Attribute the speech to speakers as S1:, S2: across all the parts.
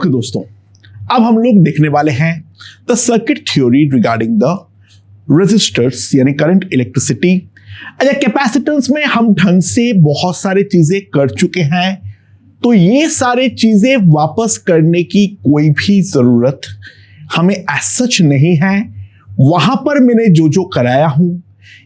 S1: Okay दोस्तों, अब हम लोग देखने वाले हैं the circuit theory regarding the resistors यानी करंट इलेक्ट्रिसिटी। अच्छा, कैपेसिटेंस में हम ढंग से बहुत सारी चीजें कर चुके हैं, तो ये सारे चीजें वापस करने की कोई भी जरूरत हमें एज सच नहीं है। वहां पर मैंने जो जो कराया हूं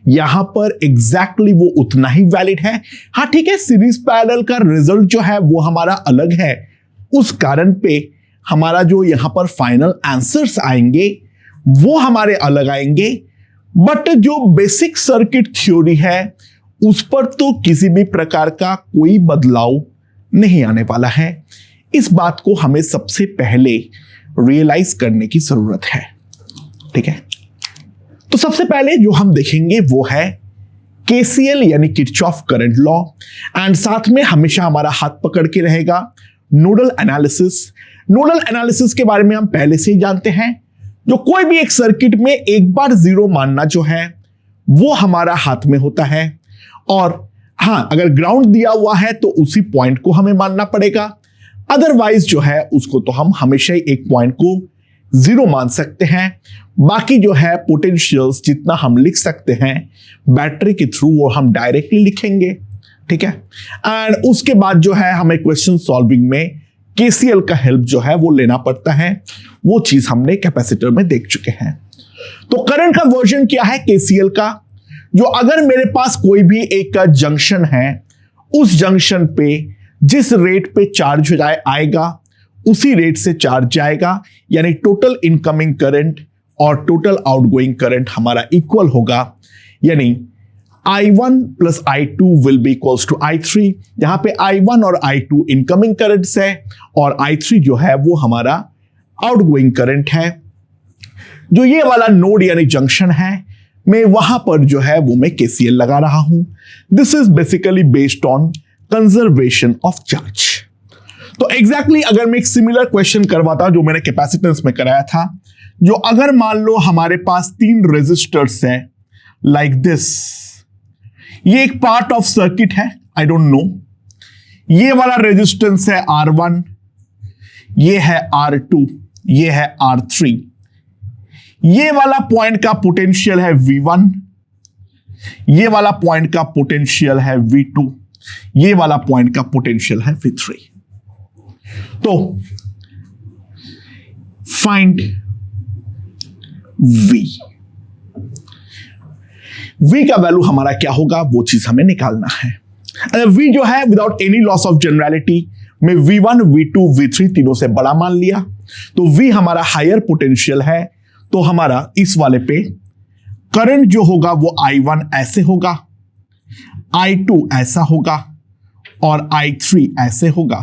S1: यहां पर एग्जैक्टली वो उतना ही वैलिड है। हाँ ठीक है, सीरीज पैरेलल का रिजल्ट जो है वो हमारा अलग है, उस कारण पे हमारा जो यहां पर फाइनल आंसर्स आएंगे वो हमारे अलग आएंगे, बट जो बेसिक सर्किट थ्योरी है उस पर तो किसी भी प्रकार का कोई बदलाव नहीं आने वाला है। इस बात को हमें सबसे पहले रियलाइज करने की जरूरत है। ठीक है, तो सबसे पहले जो हम देखेंगे वो है केसीएल यानी किरचॉफ करंट लॉ, एंड साथ में हमेशा हमारा हाथ पकड़ के रहेगा नोडल एनालिसिस। नोडल एनालिसिस के बारे में हम पहले से ही जानते हैं, जो कोई भी एक सर्किट में एक बार जीरो मानना जो है वो हमारा हाथ में होता है, और हाँ अगर ग्राउंड दिया हुआ है तो उसी पॉइंट को हमें मानना पड़ेगा, अदरवाइज जो है उसको तो हम हमेशा ही एक पॉइंट को जीरो मान सकते हैं। बाकी जो है पोटेंशियल्स जितना हम लिख सकते हैं बैटरी के थ्रू वो हम डायरेक्टली लिखेंगे। ठीक है, एंड उसके बाद जो है हमें क्वेश्चन सॉल्विंग में केसीएल का हेल्प जो है वो लेना पड़ता है, वो चीज हमने कैपेसिटर में देख चुके हैं। तो करंट का वर्जन क्या है केसीएल का, जो अगर मेरे पास कोई भी एक जंक्शन है, उस जंक्शन पे जिस रेट पे चार्ज आएगा उसी रेट से चार्ज जाएगा, यानी टोटल इनकमिंग करंट और टोटल आउटगोइंग करंट हमारा इक्वल होगा, यानी I1 plus I2 will be equals to I3, जहां पे I1 और I2 इनकमिंग करंट्स है और I3 जो है वो हमारा आउटगोइंग करंट है। जो ये वाला नोड यानी जंक्शन है, मैं वहां पर जो है वो मैं केसीएल लगा रहा हूं। This is basically based on conservation of charge. तो एग्जैक्टली अगर मैं एक सिमिलर क्वेश्चन करवाता जो मैंने कैपेसिटेंस में कराया था, जो अगर मान लो हमारे पास 3 रेजिस्टर्स हैं लाइक दिस, ये एक पार्ट ऑफ सर्किट है, आई डोंट नो, ये वाला रेजिस्टेंस है R1, ये है R2, ये है R3, ये वाला पॉइंट का पोटेंशियल है V1, ये वाला पॉइंट का पोटेंशियल है V2, ये वाला पॉइंट का पोटेंशियल है V3। तो फाइंड V का वैल्यू हमारा क्या होगा वो चीज हमें निकालना है। V जो है without any loss of generality में V1, V2, V3 तीनों से बड़ा मान लिया, तो V हमारा हायर पोटेंशियल है, तो हमारा इस वाले पे करंट जो होगा वो I1 ऐसे होगा, I2 ऐसा होगा और I3 ऐसे होगा।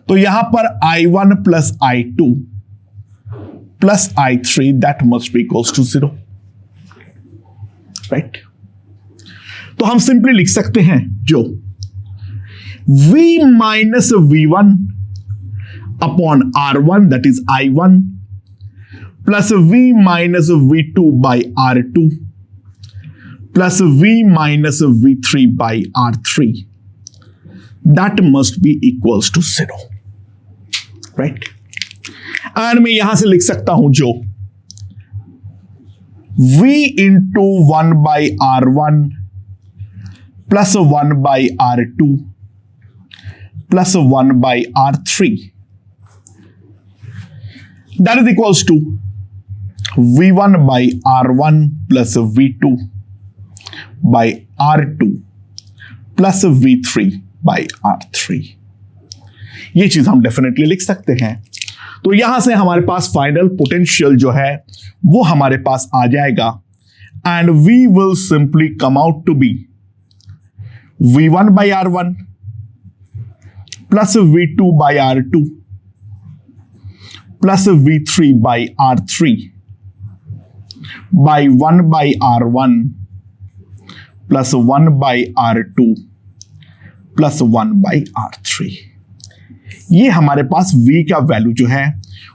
S1: तो यहां पर I1 plus I2 plus I3 that must be equals to 0, right. तो हम सिंपली लिख सकते हैं जो V minus V1 upon R1 that is I1 plus V minus V2 by R2 plus V minus V3 by R3 that must be equals to 0, right. And मैं यहां से लिख सकता हूं जो V into 1 by R1 plus 1 by R2 plus 1 by R3 that is equals to V1 by R1 plus V2 by R2 plus V3 by R3। ये चीज हम डेफिनेटली लिख सकते हैं। तो यहां से हमारे पास फाइनल पोटेंशियल जो है वो हमारे पास आ जाएगा, and V will simply come out to be V1 by R1 plus V2 by R2 plus V3 by R3 by 1 by R1 plus 1 by R2 plus 1 by R3। ये हमारे पास V का वैल्यू जो है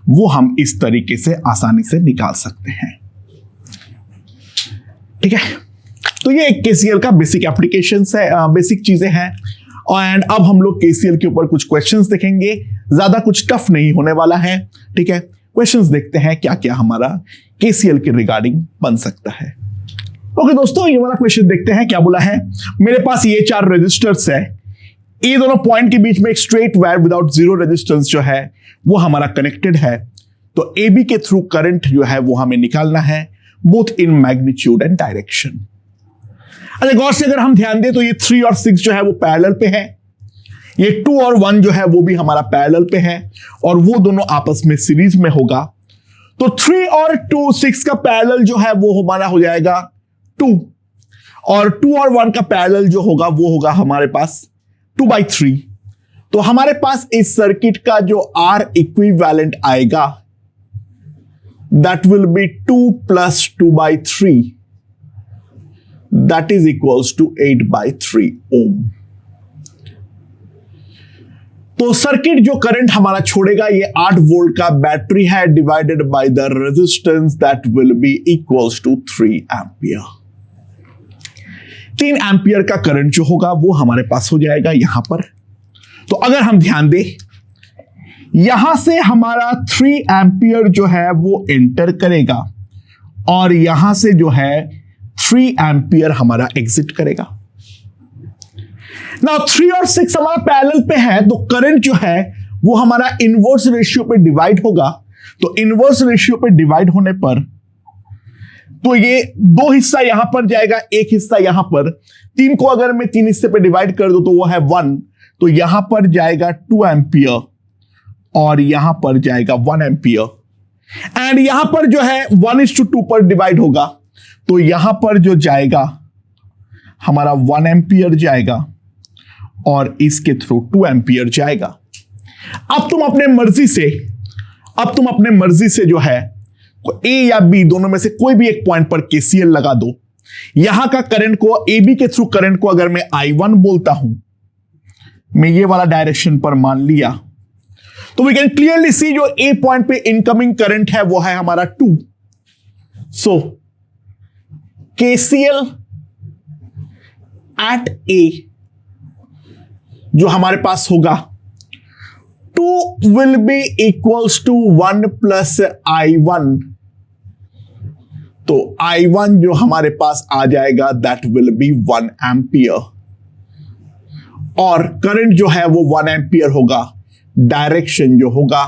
S1: वो हम इस तरीके से आसानी से निकाल सकते हैं। ठीक है, तो ये एक केसीएल का बेसिक एप्लीकेशन है, बेसिक चीजें हैं। एंड अब हम लोग केसीएल के ऊपर कुछ क्वेश्चंस देखेंगे, ज्यादा कुछ टफ नहीं होने वाला है, ठीक है। क्वेश्चंस देखते हैं क्या क्या हमारा केसीएल के रिगार्डिंग बन सकता है। ओके दोस्तों, ये वाला क्वेश्चन देखते हैं क्या बोला है। मेरे पास ये 4 रेजिस्टर्स है, ये दोनों पॉइंट के बीच में एक straight wire without zero resistance जो है वो हमारा कनेक्टेड है। तो ए बी के थ्रू करंट जो है वो हमें निकालना है, both in magnitude and direction. अच्छा, गौर से अगर हम ध्यान दें तो ये 3 और 6 जो है वो पैरेलल पे है, ये 2 और 1 जो है वो भी हमारा पैरेलल पे है, और वो दोनों आपस में सीरीज में होगा। तो 3 और 2, 6 का पैरेलल जो है वो हमारा हो जाएगा 2, और 2 और 1 का पैरेलल जो होगा वो होगा हमारे पास 2/3। तो हमारे पास इस सर्किट का जो R इक्विवेलेंट आएगा that will B 2 + 2/3, that is equals to 8/3 ohm। तो सर्किट जो करंट हमारा छोड़ेगा ये 8 वोल्ट का बैटरी है divided by the resistance that will be equals to 3 ampere. 3 ampere का करंट जो होगा वो हमारे पास हो जाएगा यहां पर। तो अगर हम ध्यान दें, यहां से हमारा 3 एम्पियर जो है वो एंटर करेगा और यहां से जो है 3 एम्पियर हमारा एग्जिट करेगा। नाउ 3 और 6 हमारा पैरेलल पे है, तो करंट जो है वो हमारा इनवर्स रेशियो पे डिवाइड होगा। तो इनवर्स रेशियो पे डिवाइड होने पर तो ये 2 हिस्सा यहां पर जाएगा, 1 हिस्सा यहां पर। 3 को अगर मैं 3 हिस्से पे डिवाइड कर दूं तो वो है 1, तो यहां पर जाएगा 2 एम्पियर और यहां पर जाएगा 1 एम्पियर। एंड यहां पर जो है 1:2 पर डिवाइड होगा, तो यहां पर जो जाएगा हमारा 1 एम्पियर जाएगा और इसके थ्रू 2 एम्पियर जाएगा। अब तुम अपने मर्जी से जो है ए या बी दोनों में से कोई भी एक पॉइंट पर केसीएल लगा दो। यहां का करंट को, ए बी के थ्रू करंट को अगर मैं I1 बोलता हूं, मैं ये वाला डायरेक्शन पर मान लिया, तो वी कैन क्लियरली सी जो ए पॉइंट पे इनकमिंग करंट है वो है हमारा 2। सो KCL एट A जो हमारे पास होगा 2 will be equals to 1 + I1। तो I1 जो हमारे पास आ जाएगा दैट विल बी 1 एम्पियर, और करंट जो है वो 1 एम्पियर होगा। डायरेक्शन जो होगा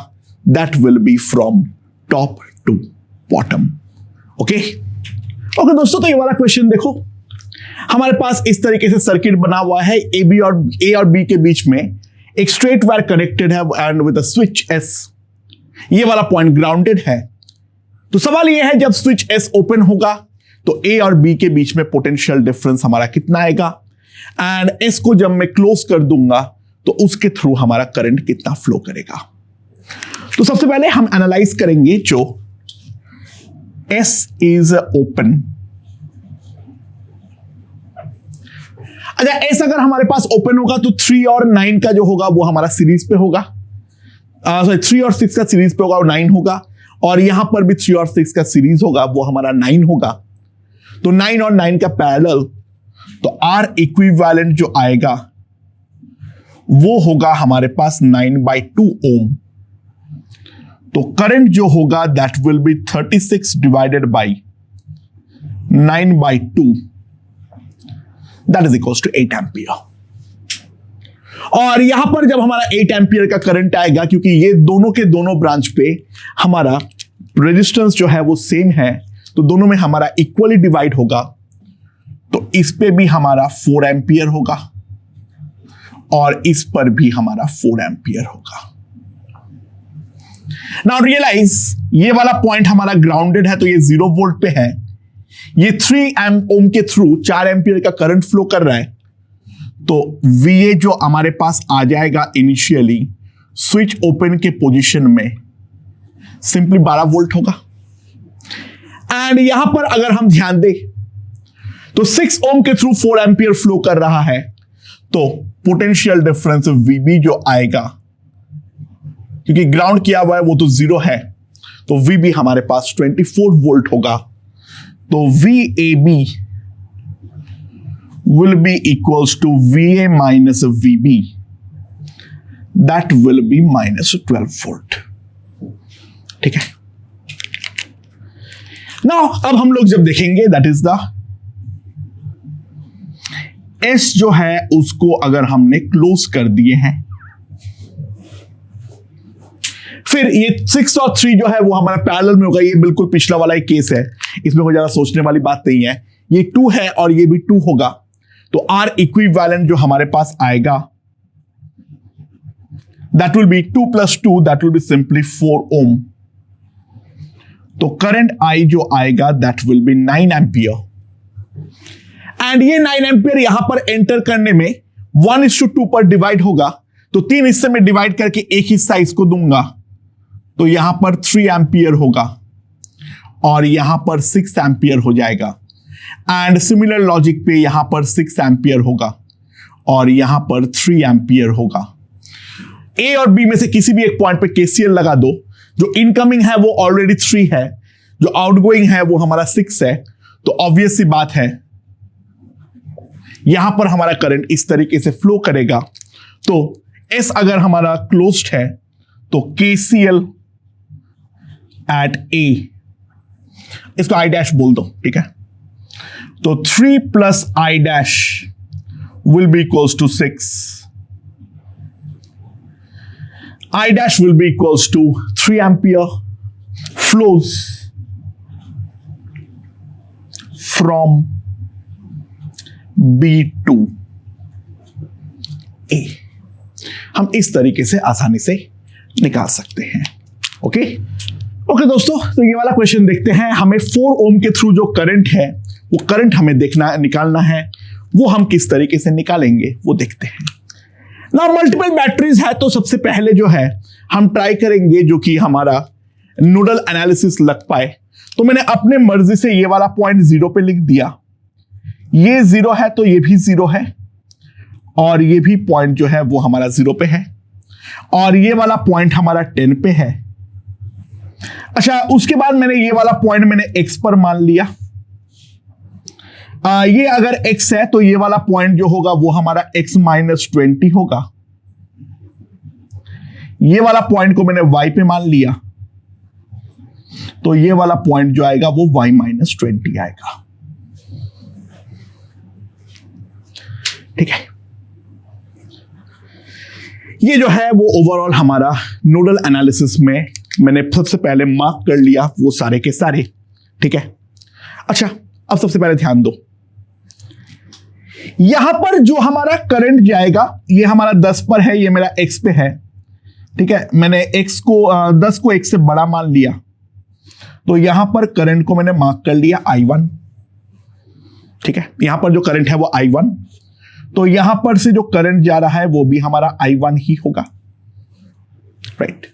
S1: that will be from top to bottom. Okay दोस्तों, तो ये वाला क्वेश्चन देखो, हमारे पास इस तरीके से सर्किट बना हुआ है। ए और बी के बीच में एक स्ट्रेट वायर कनेक्टेड है and with a switch S। ये वाला पॉइंट ग्राउंडेड है। तो सवाल ये है, जब स्विच S ओपन होगा तो ए और बी के बीच में पोटेंशियल डिफरेंस हमारा कितना आएगा, एंड S को जब मैं क्लोज कर दूंगा तो उसके थ्रू हमारा करंट कितना फ्लो करेगा। तो सबसे पहले हम एनालाइज करेंगे जो S इज ओपन। अच्छा, S अगर हमारे पास ओपन होगा तो 3 और 9 का जो होगा वो हमारा सीरीज पे होगा। 3 और 6 का सीरीज पे होगा और 9 होगा, और यहां पर भी 3 और 6 का सीरीज होगा वो हमारा 9 होगा। तो 9 और 9 का पैरेलल, तो R इक्विवेलेंट जो आएगा वो होगा हमारे पास 9/2 ओम। तो करंट जो होगा that will be 36 divided by 9/2, that is equals to 8 ampere. और यहां पर जब हमारा 8 एम्पियर का करंट आएगा, क्योंकि ये दोनों के दोनों ब्रांच पे हमारा रेजिस्टेंस जो है वो सेम है, तो दोनों में हमारा इक्वली डिवाइड होगा। तो इस पे भी हमारा 4 एम्पियर होगा और इस पर भी हमारा 4 एम्पियर होगा। नाउ रियलाइज, ये वाला पॉइंट हमारा ग्राउंडेड है, तो ये 0 वोल्ट पे है। ये 3 ओम के थ्रू 4 एम्पियर का करंट फ्लो कर रहा है, तो VA जो हमारे पास आ जाएगा इनिशियली स्विच ओपन के पोजीशन में सिंपली 12 वोल्ट होगा। एंड यहां पर अगर हम ध्यान दें तो 6 ओम के थ्रू 4 एम्पियर फ्लो कर रहा है, तो पोटेंशियल डिफरेंस VB जो आएगा, क्योंकि ग्राउंड किया हुआ है वो तो 0 है, तो VB हमारे पास 24 वोल्ट होगा। तो VAB will be equals to VA minus VB. That will be minus 12 volt. ठीक है. Now अब हम लोग जब देखेंगे that is the S जो है उसको अगर हमने क्लोज कर दिए हैं, फिर ये 6 और 3 जो है वो हमारा पैरेलल में होगा. ये बिल्कुल पिछला वाला एक केस है, इसमें कोई ज्यादा सोचने वाली बात नहीं है. ये 2 है और ये भी 2 होगा, तो R इक्विवेलेंट जो हमारे पास आएगा that will be 2 plus 2, that will be simply 4 ohm. तो करंट I जो आएगा that will be 9 ampere. And ये 9 एम्पियर यहां पर एंटर करने में 1:2 पर डिवाइड होगा, तो 3 हिस्से में डिवाइड करके एक हिस्सा इसको दूंगा, तो यहां पर 3 एम्पियर होगा और यहां पर 6 एम्पियर हो जाएगा. एंड सिमिलर लॉजिक पे यहां पर 6 एम्पियर होगा और यहां पर 3 एम्पियर होगा. ए और बी में से किसी भी एक पॉइंट पे केसीएल लगा दो. जो इनकमिंग है वो ऑलरेडी 3 है, जो आउटगोइंग है वो हमारा 6 है, तो ऑब्वियस सी बात है यहां पर हमारा करंट इस तरीके से फ्लो करेगा. तो एस अगर हमारा क्लोज्ड है तो केसीएल एट ए, इसको आई डैश बोल दो, ठीक है. तो 3 plus I dash will be equals to 6. I dash will be equals to 3 ampere flows from B to A. हम इस तरीके से आसानी से निकाल सकते हैं. ओके दोस्तों, तो ये वाला क्वेश्चन देखते हैं. हमें 4 ओम के थ्रू जो करंट है वो करंट हमें निकालना है, वो हम किस तरीके से निकालेंगे वो देखते हैं. ना मल्टीपल बैटरीज है, तो सबसे पहले जो है हम ट्राई करेंगे जो कि हमारा नोडल एनालिसिस लग पाए. तो मैंने अपने मर्जी से ये वाला पॉइंट 0 पे लिख दिया. ये 0 है तो ये भी 0 है, और ये भी पॉइंट जो है वो हमारा 0 पे है, और ये वाला पॉइंट हमारा 10 पे है. अच्छा, उसके बाद मैंने ये वाला पॉइंट मैंने x पर मान लिया. ये अगर x है तो ये वाला पॉइंट जो होगा वो हमारा x माइनस 20 होगा. ये वाला पॉइंट को मैंने y पे मान लिया, तो ये वाला पॉइंट जो आएगा वो y माइनस 20 आएगा. ठीक है, ये जो है वो ओवरऑल हमारा नोडल एनालिसिस में मैंने सबसे पहले मार्क कर लिया वो सारे के सारे. ठीक है. अच्छा, अब सबसे पहले ध्यान दो, यहां पर जो हमारा करंट जाएगा ये हमारा 10 पर है, ये मेरा x पे है. ठीक है, मैंने x को 10 को x से बड़ा मान लिया, तो यहां पर करंट को मैंने मार्क कर लिया I1. ठीक है, यहां पर जो करंट है वो I1, तो यहां पर से जो करंट जा रहा है वो भी हमारा I1 ही होगा. राइट.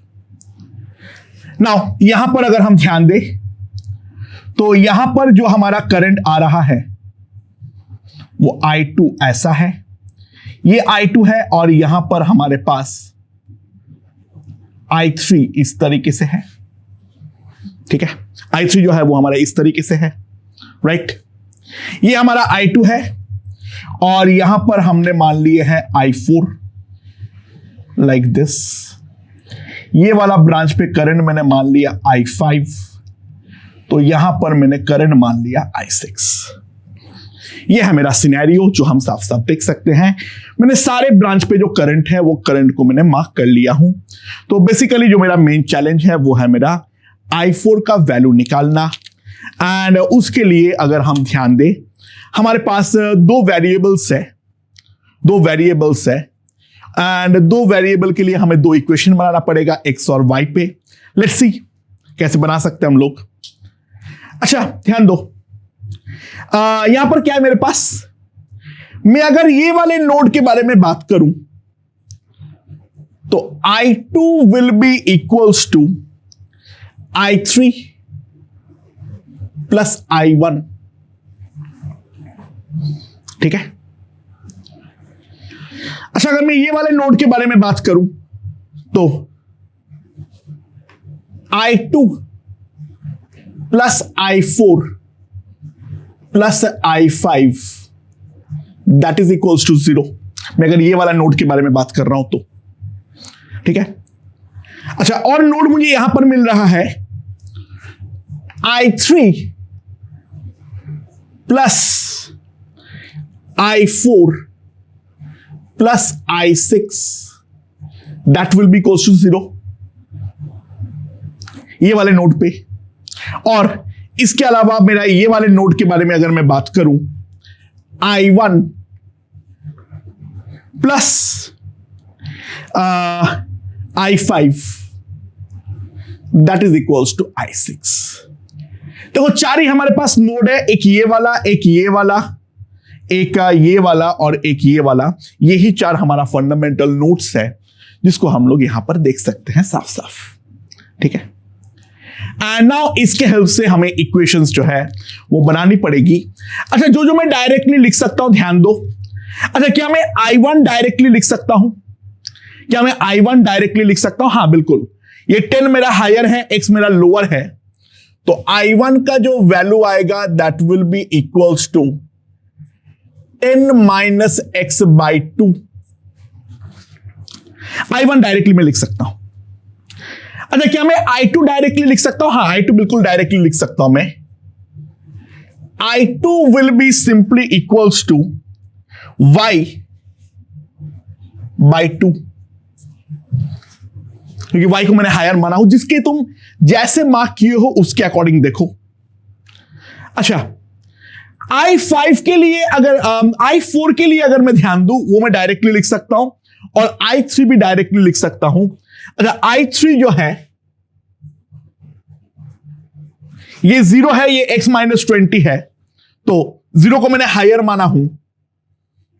S1: नाउ यहां पर अगर हम ध्यान दें तो यहां पर जो हमारा करंट आ रहा है वो I2 ऐसा है, ये I2 है, और यहां पर हमारे पास I3 इस तरीके से है. ठीक है, I3 जो है वो हमारा इस तरीके से है. राइट. ये हमारा I2 है, और यहां पर हमने मान लिए हैं I4 लाइक दिस. ये वाला ब्रांच पे करंट मैंने मान लिया I5, तो यहां पर मैंने करंट मान लिया I6. ये है मेरा सिनेरियो जो हम साफ साफ देख सकते हैं. मैंने सारे ब्रांच पे जो करंट है वो करंट को मैंने मार्क कर लिया हूं. तो बेसिकली जो मेरा मेन चैलेंज है वो है मेरा I4 का वैल्यू निकालना. एंड उसके लिए अगर हम ध्यान दें, हमारे पास दो वेरिएबल्स है, एंड 2 वेरिएबल के लिए हमें 2 इक्वेशन बनाना पड़ेगा x और y पे. लेट्स सी कैसे बना सकते हैं हम लोग. अच्छा, ध्यान दो, यहां पर क्या है मेरे पास. मैं अगर ये वाले नोड के बारे में बात करूं तो I2 will be equals to I3 plus I1. ठीक है. अच्छा, अगर मैं ये वाले नोड के बारे में बात करूं तो I2 plus I4 plus I5 that is equals to 0। मैं अगर ये वाला नोड के बारे में बात कर रहा हूं तो ठीक है। अच्छा, और नोड मुझे यहां पर मिल रहा है I3 plus I4 plus I6 that will be equals to 0, ये वाले नोड पे। और इसके अलावा मेरा ये वाले नोड के बारे में अगर मैं बात करूं, I1 plus I5 that is equals to I6। देखो चार ही हमारे पास नोड है, एक ये वाला, एक ये वाला, एक ये वाला और एक ये वाला। यही चार हमारा फंडामेंटल नोड्स है जिसको हम लोग यहां पर देख सकते हैं साफ साफ, ठीक है। एंड नाउ इसके हेल्प से हमें इक्वेशंस जो है वो बनानी पड़ेगी। अच्छा, जो मैं डायरेक्टली लिख सकता हूं ध्यान दो। अच्छा, क्या मैं I1 डायरेक्टली लिख सकता हूं? क्या मैं I1 डायरेक्टली लिख सकता हूं? हां बिल्कुल। ये 10 मेरा हायर है, x मेरा लोअर है, तो I1 का जो वैल्यू आएगा that will be equals to 10 minus x by 2। I1 directly मैं लिख सकता हूं। अच्छा, क्या मैं I2 डायरेक्टली लिख सकता हूं? हां, I2 बिल्कुल डायरेक्टली लिख सकता हूं मैं। I2 will be simply equals to y by 2, क्योंकि y को मैंने हायर माना हूं। जिसके तुम जैसे मार्क किए हो उसके अकॉर्डिंग देखो। अच्छा, I5 के लिए अगर I4 के लिए अगर मैं ध्यान दूं, वो मैं डायरेक्टली लिख सकता हूं, और I3 भी डायरेक्टली लिख सकता हूं। अच्छा, I3 जो है ये 0 है, ये x माइनस 20 है, तो 0 को मैंने हायर माना हूं,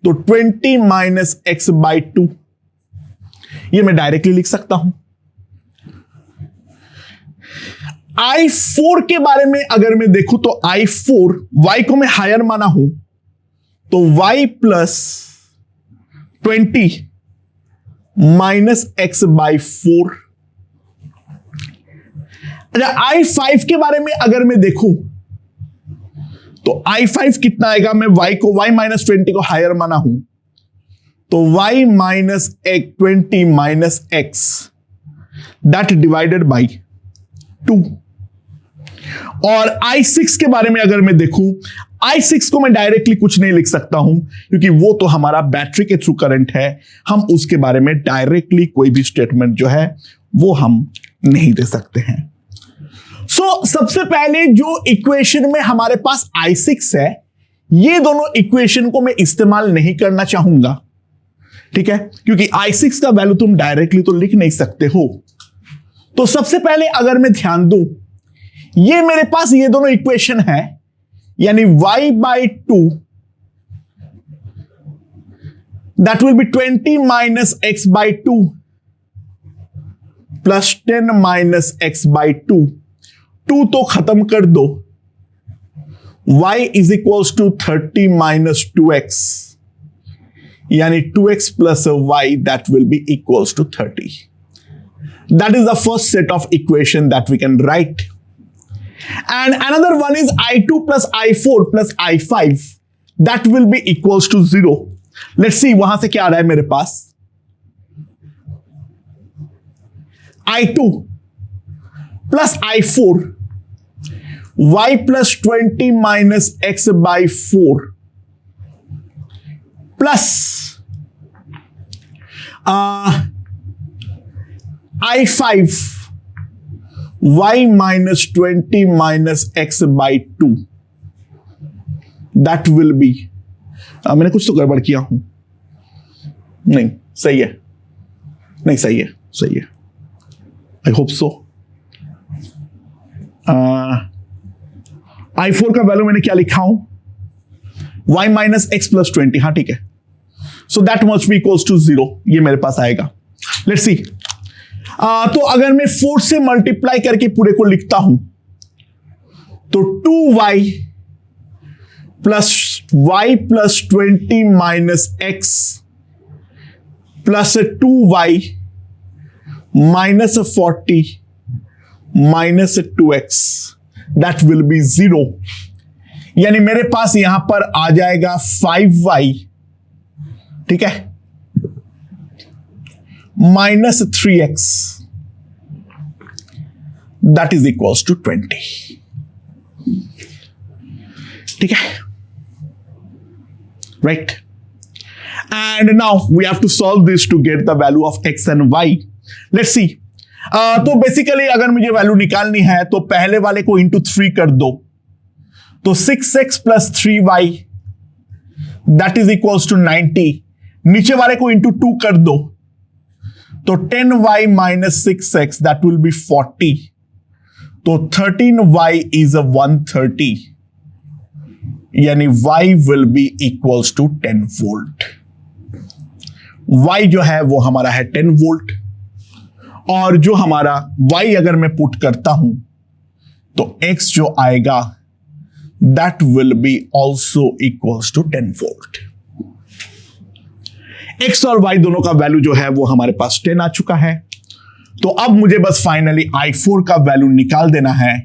S1: तो 20 माइनस x बाई 2 ये मैं डायरेक्टली लिख सकता हूं। I4 के बारे में अगर मैं देखूं तो I4 y को मैं हायर माना हूं, तो y plus 20 minus x by 4। अच्छा, I5 के बारे में अगर मैं देखूं तो I5 कितना आएगा? मैं y माइनस 20 को हायर माना हूं, तो y minus 20 minus x that divided by 2। और I6 के बारे में अगर मैं देखूं, I6 को मैं डायरेक्टली कुछ नहीं लिख सकता हूं, क्योंकि वो तो हमारा बैटरी के थ्रू करंट है। हम उसके बारे में डायरेक्टली कोई भी स्टेटमेंट जो है वो हम नहीं दे सकते हैं। सबसे पहले जो इक्वेशन में हमारे पास I6 है, ये दोनों इक्वेशन को मैं इस्तेमाल नहीं करना चाहूंगा, ठीक है, क्योंकि I6 का वैल्यू तुम डायरेक्टली तो लिख नहीं सकते हो। तो सबसे पहले अगर मैं ध्यान दूं, ये मेरे पास ये दोनों इक्वेशन है, यानी y by 2 that will be 20 minus x by 2 plus 10 minus x by 2। 2 तो खत्म कर दो, y is equals to 30 minus 2x, यानी 2x plus y that will be equals to 30। That is the first set of equation that we can write. And another one is I2 plus I4 plus I5 that will be equals to 0. Let's see वहां से क्या आ रहा है मेरे पास। I2 plus I4 y plus 20 minus x by 4 plus I5 y minus 20 minus x by 2 that will be मैंने कुछ तो गड़बड़ किया हूं, नहीं सही है, नहीं सही है, सही है, आई होप सो। I4 का वैल्यू मैंने क्या लिखा हूं, y माइनस एक्स प्लस 20, हाँ ठीक है, so that must be equals to 0, ये मेरे पास आएगा। लेट्स सी, तो अगर मैं 4 से मल्टीप्लाई करके पूरे को लिखता हूं तो 2y plus y plus 20 minus x plus 2y minus 40 minus 2x that will B 0, यानी मेरे पास यहां पर आ जाएगा 5y ठीक है, -3x that is equals to 20। ठीक है, right. And now we have to solve this to get the value of x and y। Let's see. तो बेसिकली अगर मुझे वैल्यू निकालनी है तो पहले वाले को इंटू 3 कर दो, तो 6x plus 3y that is equals to 90। नीचे वाले को इंटू 2 कर दो, तो 10y minus 6x that will B 40। तो 13y इज 130, यानी y will be equals to 10 volt. y जो है वो हमारा है 10 वोल्ट, और जो हमारा y अगर मैं पुट करता हूं तो x जो आएगा that will be also equals to 10 volt. x और y दोनों का वैल्यू जो है वो हमारे पास 10 आ चुका है। तो अब मुझे बस फाइनली i4 का वैल्यू निकाल देना है।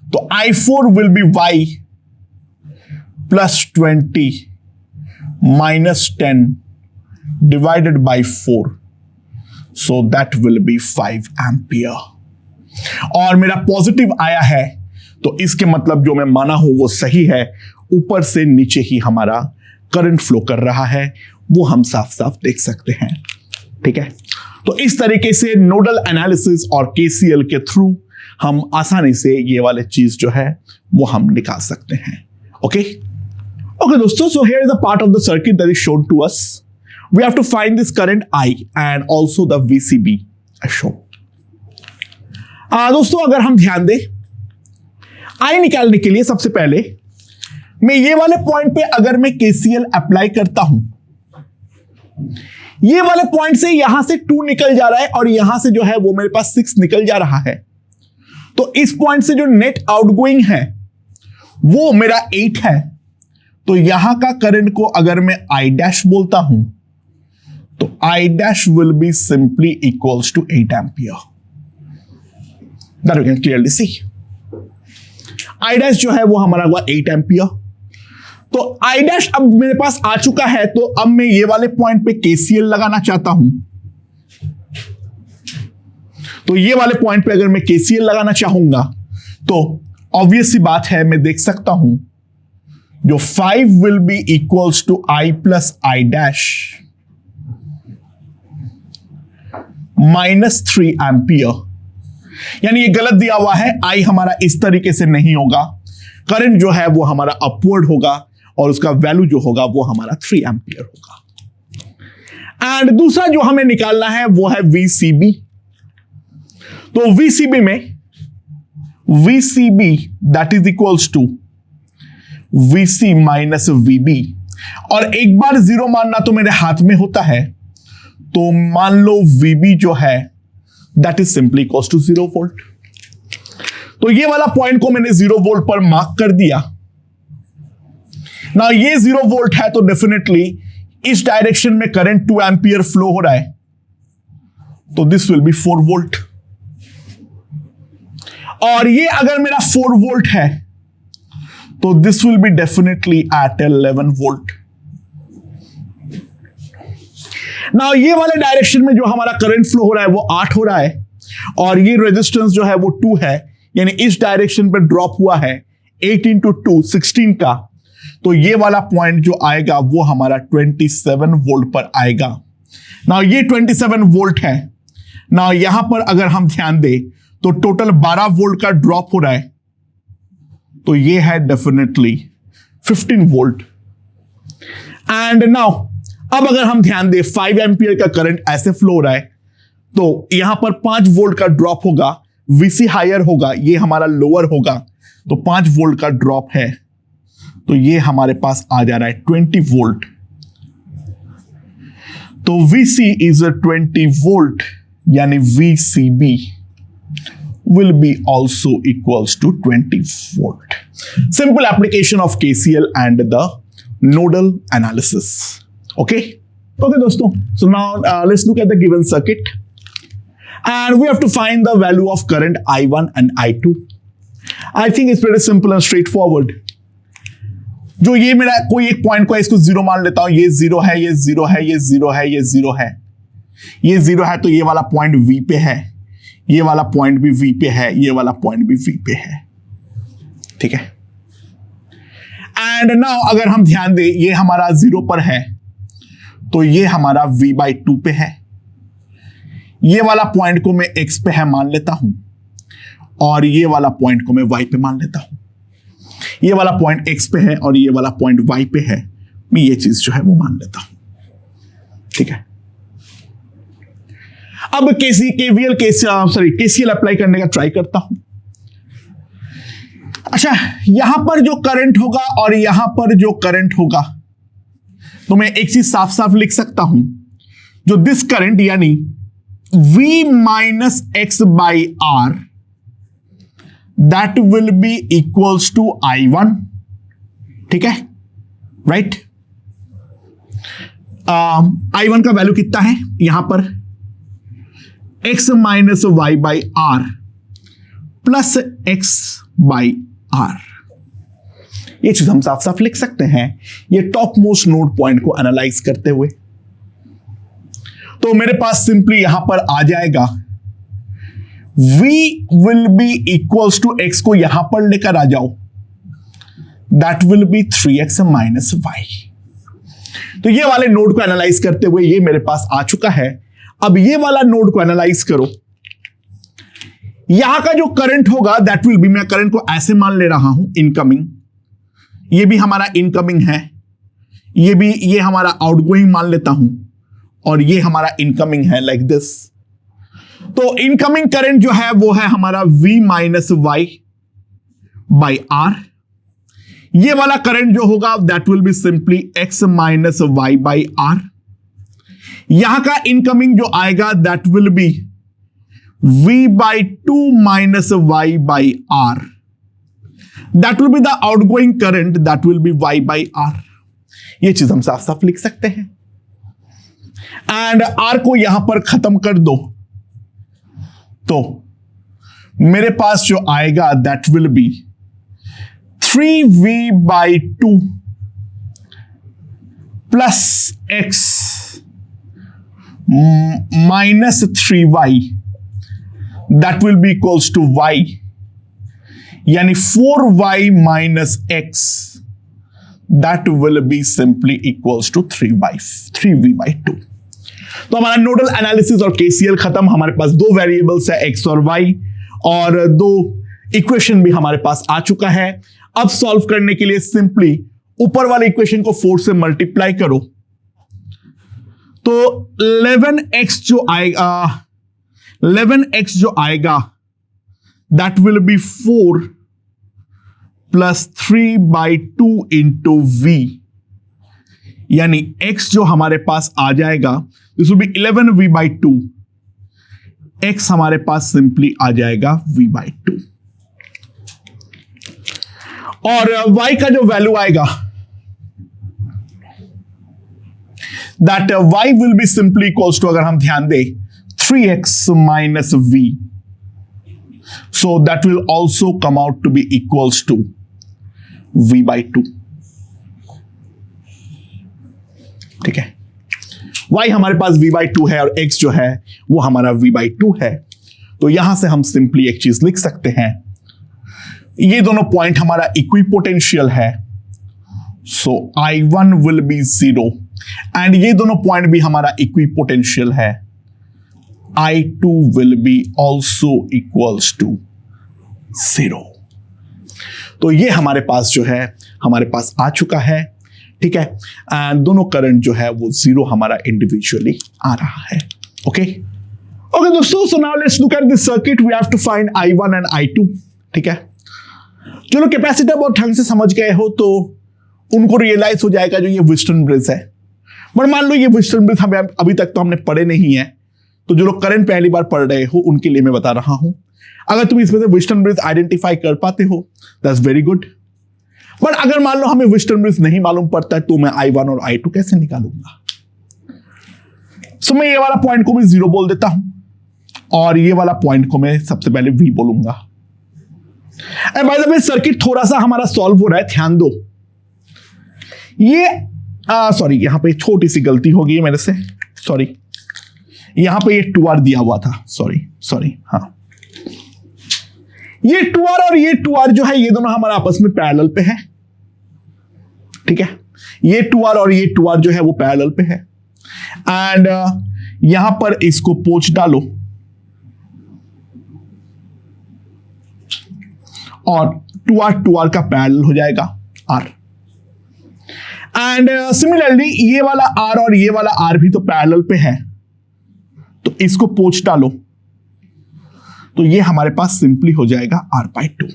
S1: तो i4 will be y plus 20 minus 10 divided by 4, so that will B 5 ampere. और मेरा पॉजिटिव आया है, तो इसके मतलब जो मैं माना हूं वो सही है। ऊपर से नीचे ही हमारा करंट फ्लो कर रहा है, वो हम साफ साफ देख सकते हैं। ठीक है, तो इस तरीके से नोडल एनालिसिस और केसीएल के थ्रू हम आसानी से ये वाले चीज जो है वो हम निकाल सकते हैं। ओके ओके दोस्तों, so here is the part of the circuit that is shown to us. We have to find this current I and also the VCB show. दोस्तों अगर हम ध्यान दें, आई निकालने के लिए सबसे पहले मैं ये वाले पॉइंट पे अगर मैं केसीएल अप्लाई करता हूं, ये वाले पॉइंट से यहां से 2 निकल जा रहा है और यहां से जो है वो मेरे पास 6 निकल जा रहा है। तो इस पॉइंट से जो नेट आउटगोइंग है वो मेरा 8 है। तो यहां का करंट को अगर मैं आई डैश बोलता हूं तो I dash will be simply equals to 8 ampere. That you can clearly see. I dash जो है वो हमारा हुआ 8 एम्पियर। तो आई डैश अब मेरे पास आ चुका है, तो अब मैं ये वाले पॉइंट पे केसीएल लगाना चाहता हूं। तो ये वाले पॉइंट पे अगर मैं केसीएल लगाना चाहूंगा तो ऑब्वियस सी बात है, मैं देख सकता हूं जो 5 will be equals to I plus I dash -3 ampere. यानी ये गलत दिया हुआ है, आई हमारा इस तरीके से नहीं होगा, करंट जो है वो हमारा अपवर्ड होगा और उसका वैल्यू जो होगा वो हमारा 3 एम्पियर होगा। एंड दूसरा जो हमें निकालना है वो है वीसीबी। तो वीसीबी में VCB that is equals to VC minus VB, और एक बार 0 मानना तो मेरे हाथ में होता है, तो मान लो वीबी जो है that is simply equals to 0 volt. तो ये वाला पॉइंट को मैंने 0 वोल्ट पर मार्क कर दिया ना। ये 0 वोल्ट है तो डेफिनेटली इस डायरेक्शन में करंट 2 एम्पियर फ्लो हो रहा है, तो दिस विल बी 4 वोल्ट। और ये अगर मेरा 4 वोल्ट है तो this will be definitely at 11 volt. ना ये वाले डायरेक्शन में जो हमारा करंट फ्लो हो रहा है वो 8 हो रहा है, और ये रेजिस्टेंस जो है वो 2 है, यानी इस डायरेक्शन पे ड्रॉप हुआ है 8 इंटू 2 16 का। तो ये वाला पॉइंट जो आएगा वो हमारा 27 वोल्ट पर आएगा। ना ये 27 वोल्ट है ना। यहां पर अगर हम ध्यान दें तो टोटल 12 वोल्ट का ड्रॉप हो रहा है, तो ये है डेफिनेटली 15 वोल्ट। एंड नाउ अब अगर हम ध्यान दें 5 एम्पियर का करंट ऐसे फ्लो हो रहा है, तो यहां पर 5 वोल्ट का ड्रॉप होगा, वीसी हायर होगा, ये हमारा लोअर होगा, तो 5 वोल्ट का ड्रॉप है, तो ये हमारे पास आ जा रहा है 20 वोल्ट। तो वीसी इज 20 वोल्ट, यानी VCB will be also equals to 20 volt. Simple application of KCL and the nodal analysis. Okay दोस्तों, so now let's look at the given circuit and we have to find the value of current I1 and I2. I think it's pretty simple and straightforward. जो ये मेरा कोई एक point को है, इसको zero मान लेता हूं, ये जीरो है, ये जीरो है, ये जीरो है, ये जीरो है, ये जीरो है, तो ये वाला पॉइंट V पे है, ये वाला पॉइंट भी V पे है, ये वाला पॉइंट भी V पे है, ठीक है। एंड नाउ अगर हम ध्यान दें, ये हमारा 0 पर है, तो ये हमारा V/2 पे है, ये वाला पॉइंट को मैं X पे है मान लेता हूं, और ये वाला पॉइंट को मैं Y पे मान लेता हूं। ये वाला पॉइंट X पे है और ये वाला पॉइंट Y पे है, मैं ये चीज जो है वो मान लेता हूं, ठीक है। अब KCL अप्लाई करने का ट्राई करता हूं। अच्छा, यहां पर जो करंट होगा और यहां पर जो करंट होगा, तो मैं एक चीज साफ साफ लिख सकता हूं, जो दिस करंट यानी V minus x by R, that will be equals to I1, ठीक है, राइट। I1 का वैल्यू कितना है यहां पर, x minus y by R plus x by R. ये चीज हम साफ साफ लिख सकते हैं, ये टॉप मोस्ट नोड पॉइंट को एनालाइज करते हुए। तो मेरे पास सिंपली यहां पर आ जाएगा V will be equals to x, को यहां पर लेकर आ जाओ, that will be 3x minus y. तो ये वाले नोड को एनालाइज करते हुए ये मेरे पास आ चुका है। अब ये वाला नोड को एनालाइज करो, यहां का जो करंट होगा दैट विल बी, मैं करंट को ऐसे मान ले रहा हूं, इनकमिंग, ये भी हमारा इनकमिंग है, ये भी, ये हमारा आउटगोइंग मान लेता हूं, और ये हमारा इनकमिंग है, लाइक दिस। तो इनकमिंग करंट जो है वो है हमारा V minus y by R. ये वाला करंट जो होगा that will be simply x minus y by R. यहां का इनकमिंग जो आएगा that will be V/2 minus y by R, that will be the outgoing current, that will be y by R. ये चीज हम साफ साफ लिख सकते हैं। एंड R को यहां पर खत्म कर दो, तो मेरे पास जो आएगा that will be 3V/2 plus x minus 3y, that will be equals to y, यानी 4y minus x, that will be simply equals to 3V/2। तो हमारा नोडल एनालिसिस और KCL खत्म। हमारे पास दो वेरिएबल्स है x और y, और दो इक्वेशन भी हमारे पास आ चुका है। अब सॉल्व करने के लिए सिंपली ऊपर वाले इक्वेशन को 4 से मल्टीप्लाई करो, तो 11x जो आएगा, 11x जो आएगा that will B 4 plus 3/2 into V, यानी x जो हमारे पास आ जाएगा this will B 11V/2, x हमारे पास सिंपली आ जाएगा V/2, और y का जो वैल्यू आएगा that y will be simply equals to, अगर हम ध्यान दें, 3x minus v, so that will also come out to be equals to V/2, ठीक है। y हमारे पास V/2 है और x जो है वो हमारा V/2 है। तो यहां से हम सिंपली एक चीज लिख सकते हैं, ये दोनों पॉइंट हमारा इक्विपोटेंशियल है, सो I1 विल बी 0, एंड ये दोनों पॉइंट भी हमारा इक्विपोटेंशियल है, I2 will be also equals to 0। तो ये हमारे पास जो है हमारे पास आ चुका है, ठीक है। एंड दोनों करंट जो है वो 0 हमारा इंडिविजुअली आ रहा है। ओके ओके दोस्तों, so now let's look at this circuit. We have to find I1 and I2, ठीक है। जो लोग कैपेसिटर बहुत ढंग से समझ गए हो तो उनको रियलाइज हो जाएगा जो ये व्हिटस्टोन ब्रिज है। बट मान लो ये व्हिटस्टोन ब्रिज हमें अभी तक तो हमने पढ़े नहीं है, तो जो लोग करंट पहली बार पढ़ रहे हो उनके लिए मैं बता रहा हूं। अगर तुम इसमें से व्हिटस्टोन ब्रिज आइडेंटिफाई कर पाते हो दैट्स वेरी गुड। बट अगर मान लो हमें व्हिटस्टोन ब्रिज नहीं मालूम पड़ता है, तो मैं I1 और I2 कैसे निकालूंगा? सो मैं ये वाला पॉइंट को मैं 0 बोल देता हूं, और ये वाला पॉइंट को मैं सबसे पहले V बोलूंगा। बाय द वे सर्किट थोड़ा सा हमारा सॉल्व हो रहा है, ध्यान दो। ये सॉरी, यहां पे छोटी सी गलती हो गई मेरे से, सॉरी, यहां पे ये 2r दिया हुआ था, सॉरी, हाँ, ये 2r और ये 2r जो है ये दोनों हमारे आपस में पैरेलल पे है, ठीक है। ये 2r और ये 2r जो है वो पैरेलल पे है, एंड यहां पर इसको पोंछ डालो और 2r का पैरेलल हो जाएगा r, एंड सिमिलरली ये वाला r और ये वाला r भी तो पैरेलल पे है, तो इसको पोंछ डालो तो ये हमारे पास सिंपली हो जाएगा r/2.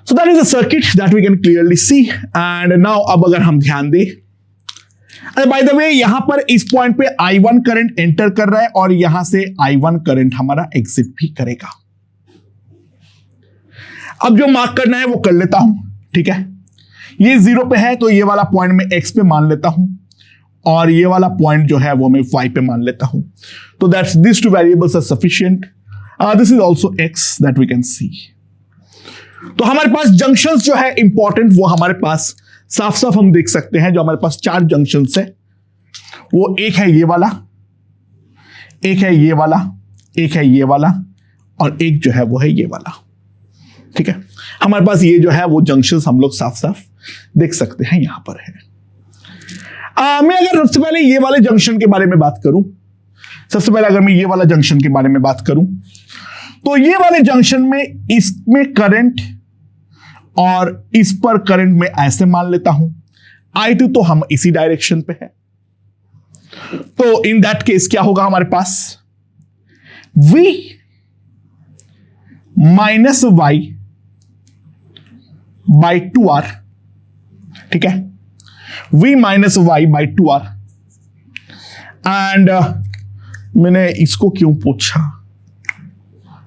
S1: So that is a circuit that we can clearly see. And now अब अगर हम ध्यान दें, बाय द वे यहां पर इस पॉइंट पे I1 करंट एंटर कर रहा है और यहां से I1 करंट हमारा एग्जिट भी करेगा. अब जो मार्क करना है वो कर लेता हूं, ठीक है. ये 0 पे है तो ये वाला पॉइंट में x पे मान लेता हूं और ये वाला पॉइंट जो है वो मैं y पे मान लेता हूं. तो that's this two variables are sufficient. This is also x that we can see. तो हमारे पास जंक्शंस जो है इंपॉर्टेंट वो हमारे पास साफ साफ हम देख सकते हैं. जो हमारे पास 4 जंक्शंस है वो एक है ये वाला, एक है ये वाला, एक है ये वाला और एक जो है वो है ये वाला, ठीक है. हमारे पास ये जो है वो जंक्शंस हम लोग साफ साफ देख सकते हैं यहां पर है. मैं अगर सबसे पहले ये वाले जंक्शन के बारे में बात करूं, सबसे पहले अगर मैं ये वाला जंक्शन के बारे में बात करूं तो ये वाले जंक्शन में इसमें करंट और इस पर करंट में ऐसे मान लेता हूं. I2 तो हम इसी डायरेक्शन पे है, तो इन दैट केस क्या होगा हमारे पास V minus Y by 2R, ठीक है. V minus Y by 2R. And मैंने इसको क्यों पूछा,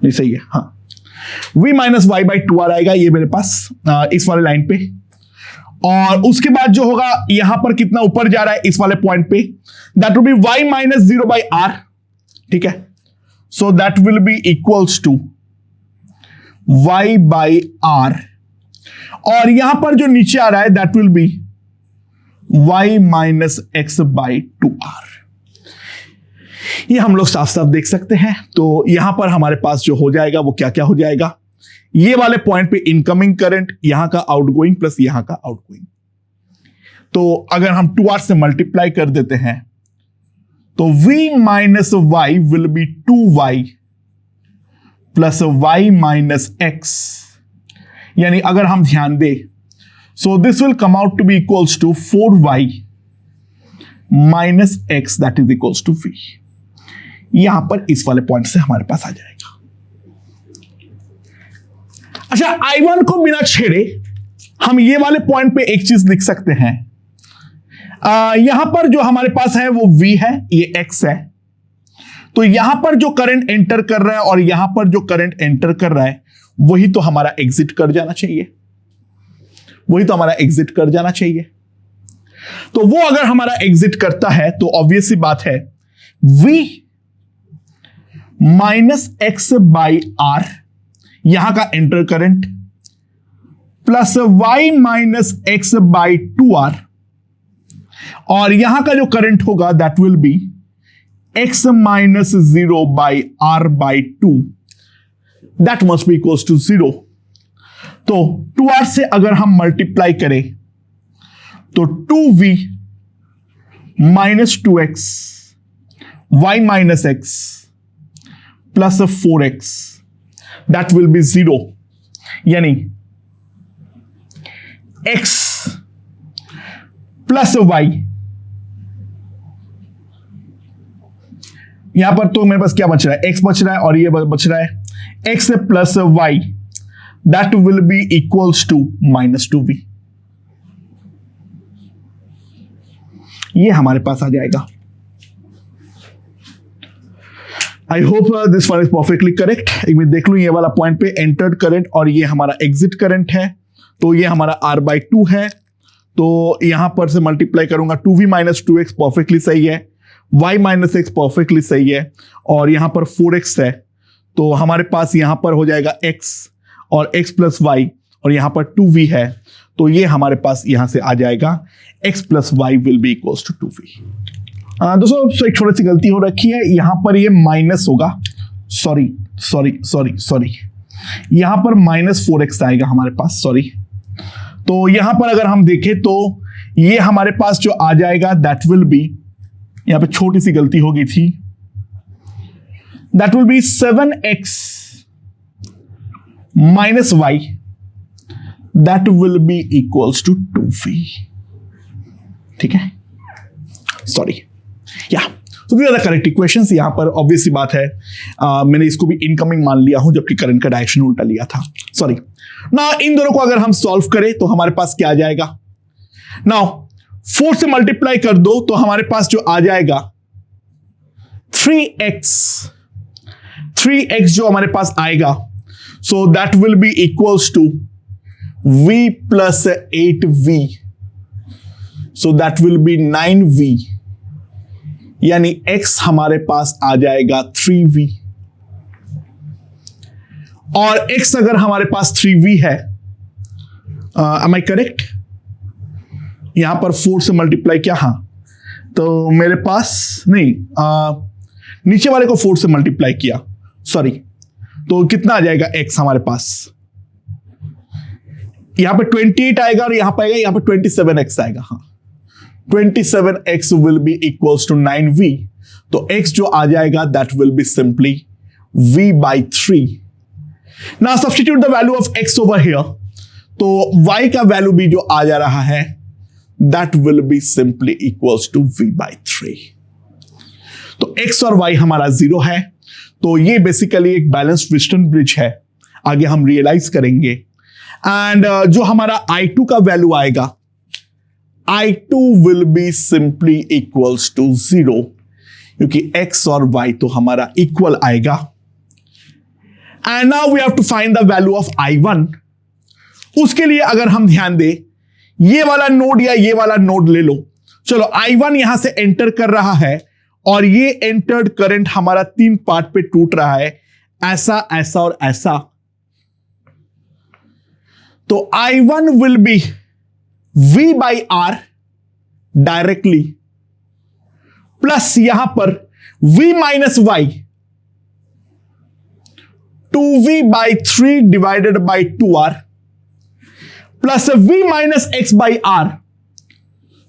S1: नहीं सही है, हाँ. V minus y by 2R आएगा ये मेरे पास इस वाले लाइन पे, और उसके बाद जो होगा यहां पर कितना ऊपर जा रहा है इस वाले पॉइंट पे, that will be Y minus 0 by R, ठीक है. So that will be equals to Y by R, और यहां पर जो नीचे आ रहा है that will be Y minus X by 2R. ये हम लोग साफ साफ देख सकते हैं. तो यहां पर हमारे पास जो हो जाएगा वो क्या क्या हो जाएगा, ये वाले पॉइंट पे इनकमिंग करंट, यहां का आउटगोइंग प्लस यहां का आउटगोइंग. तो अगर हम 2R से मल्टीप्लाई कर देते हैं तो V minus Y will be 2Y plus Y minus X, यानी अगर हम ध्यान दें so this will come out to be equals to 4Y minus X that is equals to V. यहां पर इस वाले पॉइंट से हमारे पास आ जाएगा. अच्छा, I1 को बिना छेड़े हम ये वाले पॉइंट पे एक चीज लिख सकते हैं. यहां पर जो हमारे पास है वो V है, ये X है. तो यहां पर जो करंट एंटर कर रहा है और यहां पर जो करंट एंटर कर रहा है वही तो हमारा एग्जिट कर जाना चाहिए, वही तो हमारा एग्जिट कर जाना चाहिए. तो वो अगर हमारा एग्जिट करता है तो ऑब्वियस सी बात है V minus X by R यहां का enter current plus Y minus X by 2R, और यहां का जो करंट होगा that will be X minus 0 by R by 2, that must be equals to 0. तो 2R से अगर हम मल्टीप्लाई करें तो 2V minus 2X Y minus X plus 4X that will B 0, यानी X प्लस Y. यहां पर तो मेरे पास क्या बच रहा है, X बच रहा है और ये बच रहा है X plus Y that will be equals to minus 2V. ये हमारे पास आ जाएगा. I hope this one is perfectly correct. एक मिनट देख लूं, ये वाला पॉइंट पे एंटर्ड करंट और ये हमारा एग्जिट करंट है, तो ये हमारा R बाई 2 है. तो यहां पर से मल्टीप्लाई करूंगा 2V माइनस 2X परफेक्टली सही है, Y माइनस X परफेक्टली सही है, और यहां पर 4X है. तो हमारे पास यहां पर हो जाएगा X और X प्लस Y, और यहां पर 2V है. तो ये हमारे पास यहां से आ जाएगा x plus y will be equals to 2v। दोस्तों एक छोटी सी गलती हो रखी है, यहां पर ये माइनस होगा, सॉरी सॉरी सॉरी सॉरी, यहां पर -4x आएगा हमारे पास, सॉरी। तो यहां पर अगर हम देखें तो ये हमारे पास जो आ जाएगा दैट विल बी, यहां पे छोटी सी गलती हो गई थी, that will be 7x minus y, that will be equals to 2v। ठीक है, सॉरी, या तो these are the correct equations. यहां पर ऑब्वियसली बात है मैंने इसको भी इनकमिंग मान लिया हूं जबकि करंट का डायरेक्शन उल्टा लिया था, सॉरी। ना इन दोनों को अगर हम सॉल्व करें तो हमारे पास क्या आ जाएगा, नाउ 4 से मल्टीप्लाई कर दो तो हमारे पास जो आ जाएगा 3x जो हमारे पास आएगा, so that will be equals to v plus 8v, so that will be 9v, यानी x हमारे पास आ जाएगा 3v, और x अगर हमारे पास 3v है, एम आई करेक्ट, यहां पर 4 से मल्टीप्लाई किया, हाँ, तो मेरे पास नहीं, नीचे वाले को 4 से मल्टीप्लाई किया, सॉरी, तो कितना आ जाएगा x हमारे पास, यहां पे 28 आएगा और यहां पर आएगा, यहां पे 27x आएगा, हाँ, 27x will be equals to 9v, तो x जो आ जाएगा that will be simply v by 3। Now substitute the value of x over here, तो y का वैल्यू भी जो आ जा रहा है that will be simply equals to v by 3। तो x और y हमारा 0 है, तो ये बेसिकली एक बैलेंस्ड व्हिटस्टन ब्रिज है, आगे हम रियलाइज करेंगे। एंड जो हमारा I2 का वैल्यू आएगा, I2 will be simply equals to 0, क्योंकि x और y तो हमारा इक्वल आएगा। And now we have to find the value of I1। उसके लिए अगर हम ध्यान दें, ये वाला नोड या ये वाला नोड ले लो, चलो I1 यहां से एंटर कर रहा है और ये एंटर्ड करंट हमारा 3 पार्ट पे टूट रहा है, ऐसा ऐसा और ऐसा। तो I1 will be v by r directly, plus यहां पर v minus y, 2v by 3 divided by 2r, plus v minus x by r,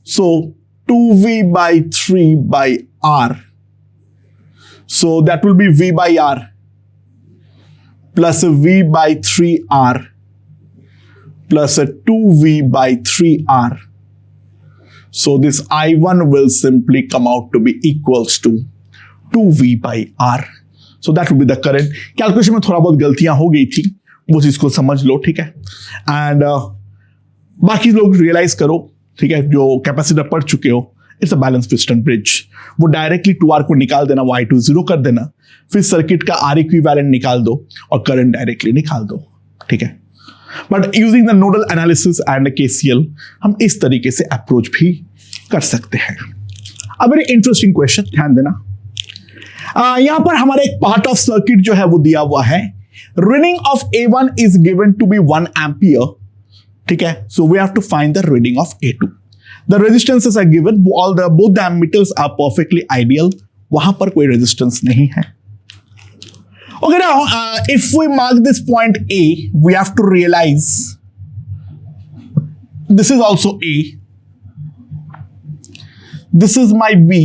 S1: so 2v by 3 by r, so that will be v by r plus v by 3r plus 2v by 3r. So this I1 will simply come out to be equals to 2v by r. So that will be the current. Calculation में थोड़ा बहुत गलतियां हो गई थी, वो चीज को समझ लो, ठीक है। एंड बाकी लोग रियलाइज करो, ठीक है, जो कैपेसिटर पढ़ चुके हो, इट्स अ बैलेंस व्हिटस्टन ब्रिज। वो डायरेक्टली 2r को निकाल देना, वो I2 0 कर देना, फिर सर्किट का R इक्विवेलेंट निकाल दो और करंट डायरेक्टली निकाल दो, ठीक है। But using the nodal analysis and KCL हम इस तरीके से अप्रोच भी कर सकते हैं। अब वेरी इंटरेस्टिंग क्वेश्चन, ध्यान देना। यहां पर हमारा एक पार्ट ऑफ सर्किट जो है वो दिया हुआ है, reading of A1 is given to be 1 ampere, ठीक है। So we have to find the reading of A2। The resistances are given, both the ammeters are perfectly ideal, वहां पर कोई रेजिस्टेंस नहीं है। Okay, now if we mark this point A, we have to realize this is also A, this is my B,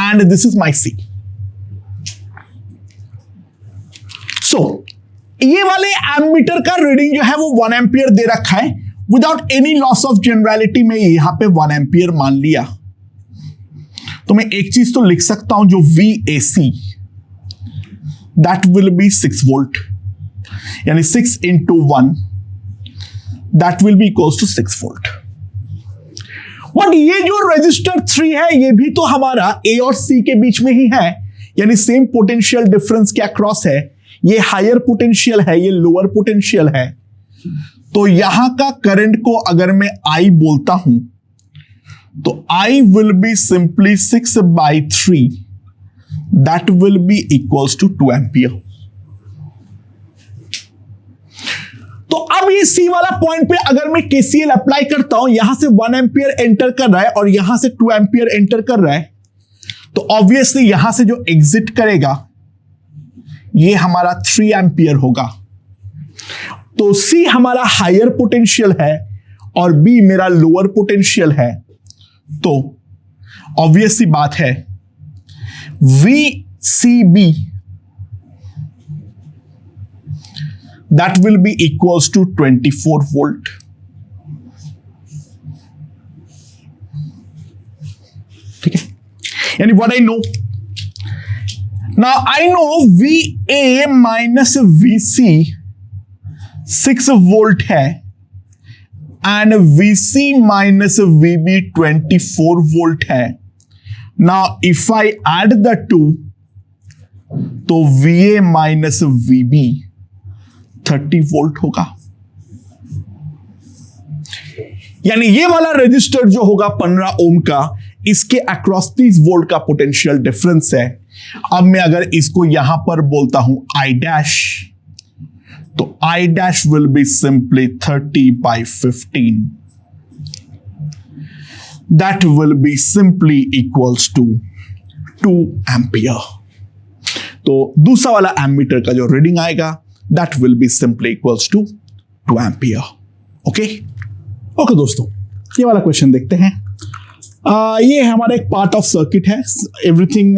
S1: and this is my C. So ये वाले ammeter का reading जो है वो 1 एम्पियर दे रखा है, without any loss of generality में यहां पे 1 एम्पियर मान लिया। तो मैं एक चीज तो लिख सकता हूं, जो VAC that will be 6 volt, यानी 6 into 1 that will be equals to 6 volt. But ये जो रजिस्टर 3 है ये भी तो हमारा A और C के बीच में ही है, यानी सेम पोटेंशियल डिफरेंस के अक्रॉस है। ये हायर पोटेंशियल है, ये लोअर पोटेंशियल है। तो यहां का करंट को अगर मैं I बोलता हूं तो I will be simply 6 by 3, that will be equals to 2 ampere. तो अब अब ये सी वाला पॉइंट पे अगर मैं केसीएल अप्लाई करता हूं, यहां से 1 एम्पियर एंटर कर रहा है और यहां से 2 एम्पियर एंटर कर रहा है, तो ऑब्वियसली यहां से जो एग्जिट करेगा ये हमारा 3 एम्पियर होगा। तो सी हमारा हायर पोटेंशियल है और बी मेरा लोअर पोटेंशियल है। तो ऑब्वियस सी बात है VCB that will be equals to 24 volt. ठीक है, यानी what I know now, I know VA minus VC 6 volt है and VC minus VB 24 volt है। Now if I add the two, तो VA minus VB 30 वोल्ट होगा। यानी ये वाला रजिस्टर जो होगा 15 ओम का, इसके अक्रॉस 30 वोल्ट का पोटेंशियल डिफरेंस है। अब मैं अगर इसको यहां पर बोलता हूं I डैश, तो I dash will be simply 30/15, that will be simply equals to 2 ampere. तो दूसरा वाला एमीटर का जो रीडिंग आएगा that will be simply equals to 2 ampere. Okay दोस्तों, ये वाला क्वेश्चन देखते हैं। ये हमारा एक पार्ट ऑफ सर्किट है। एवरीथिंग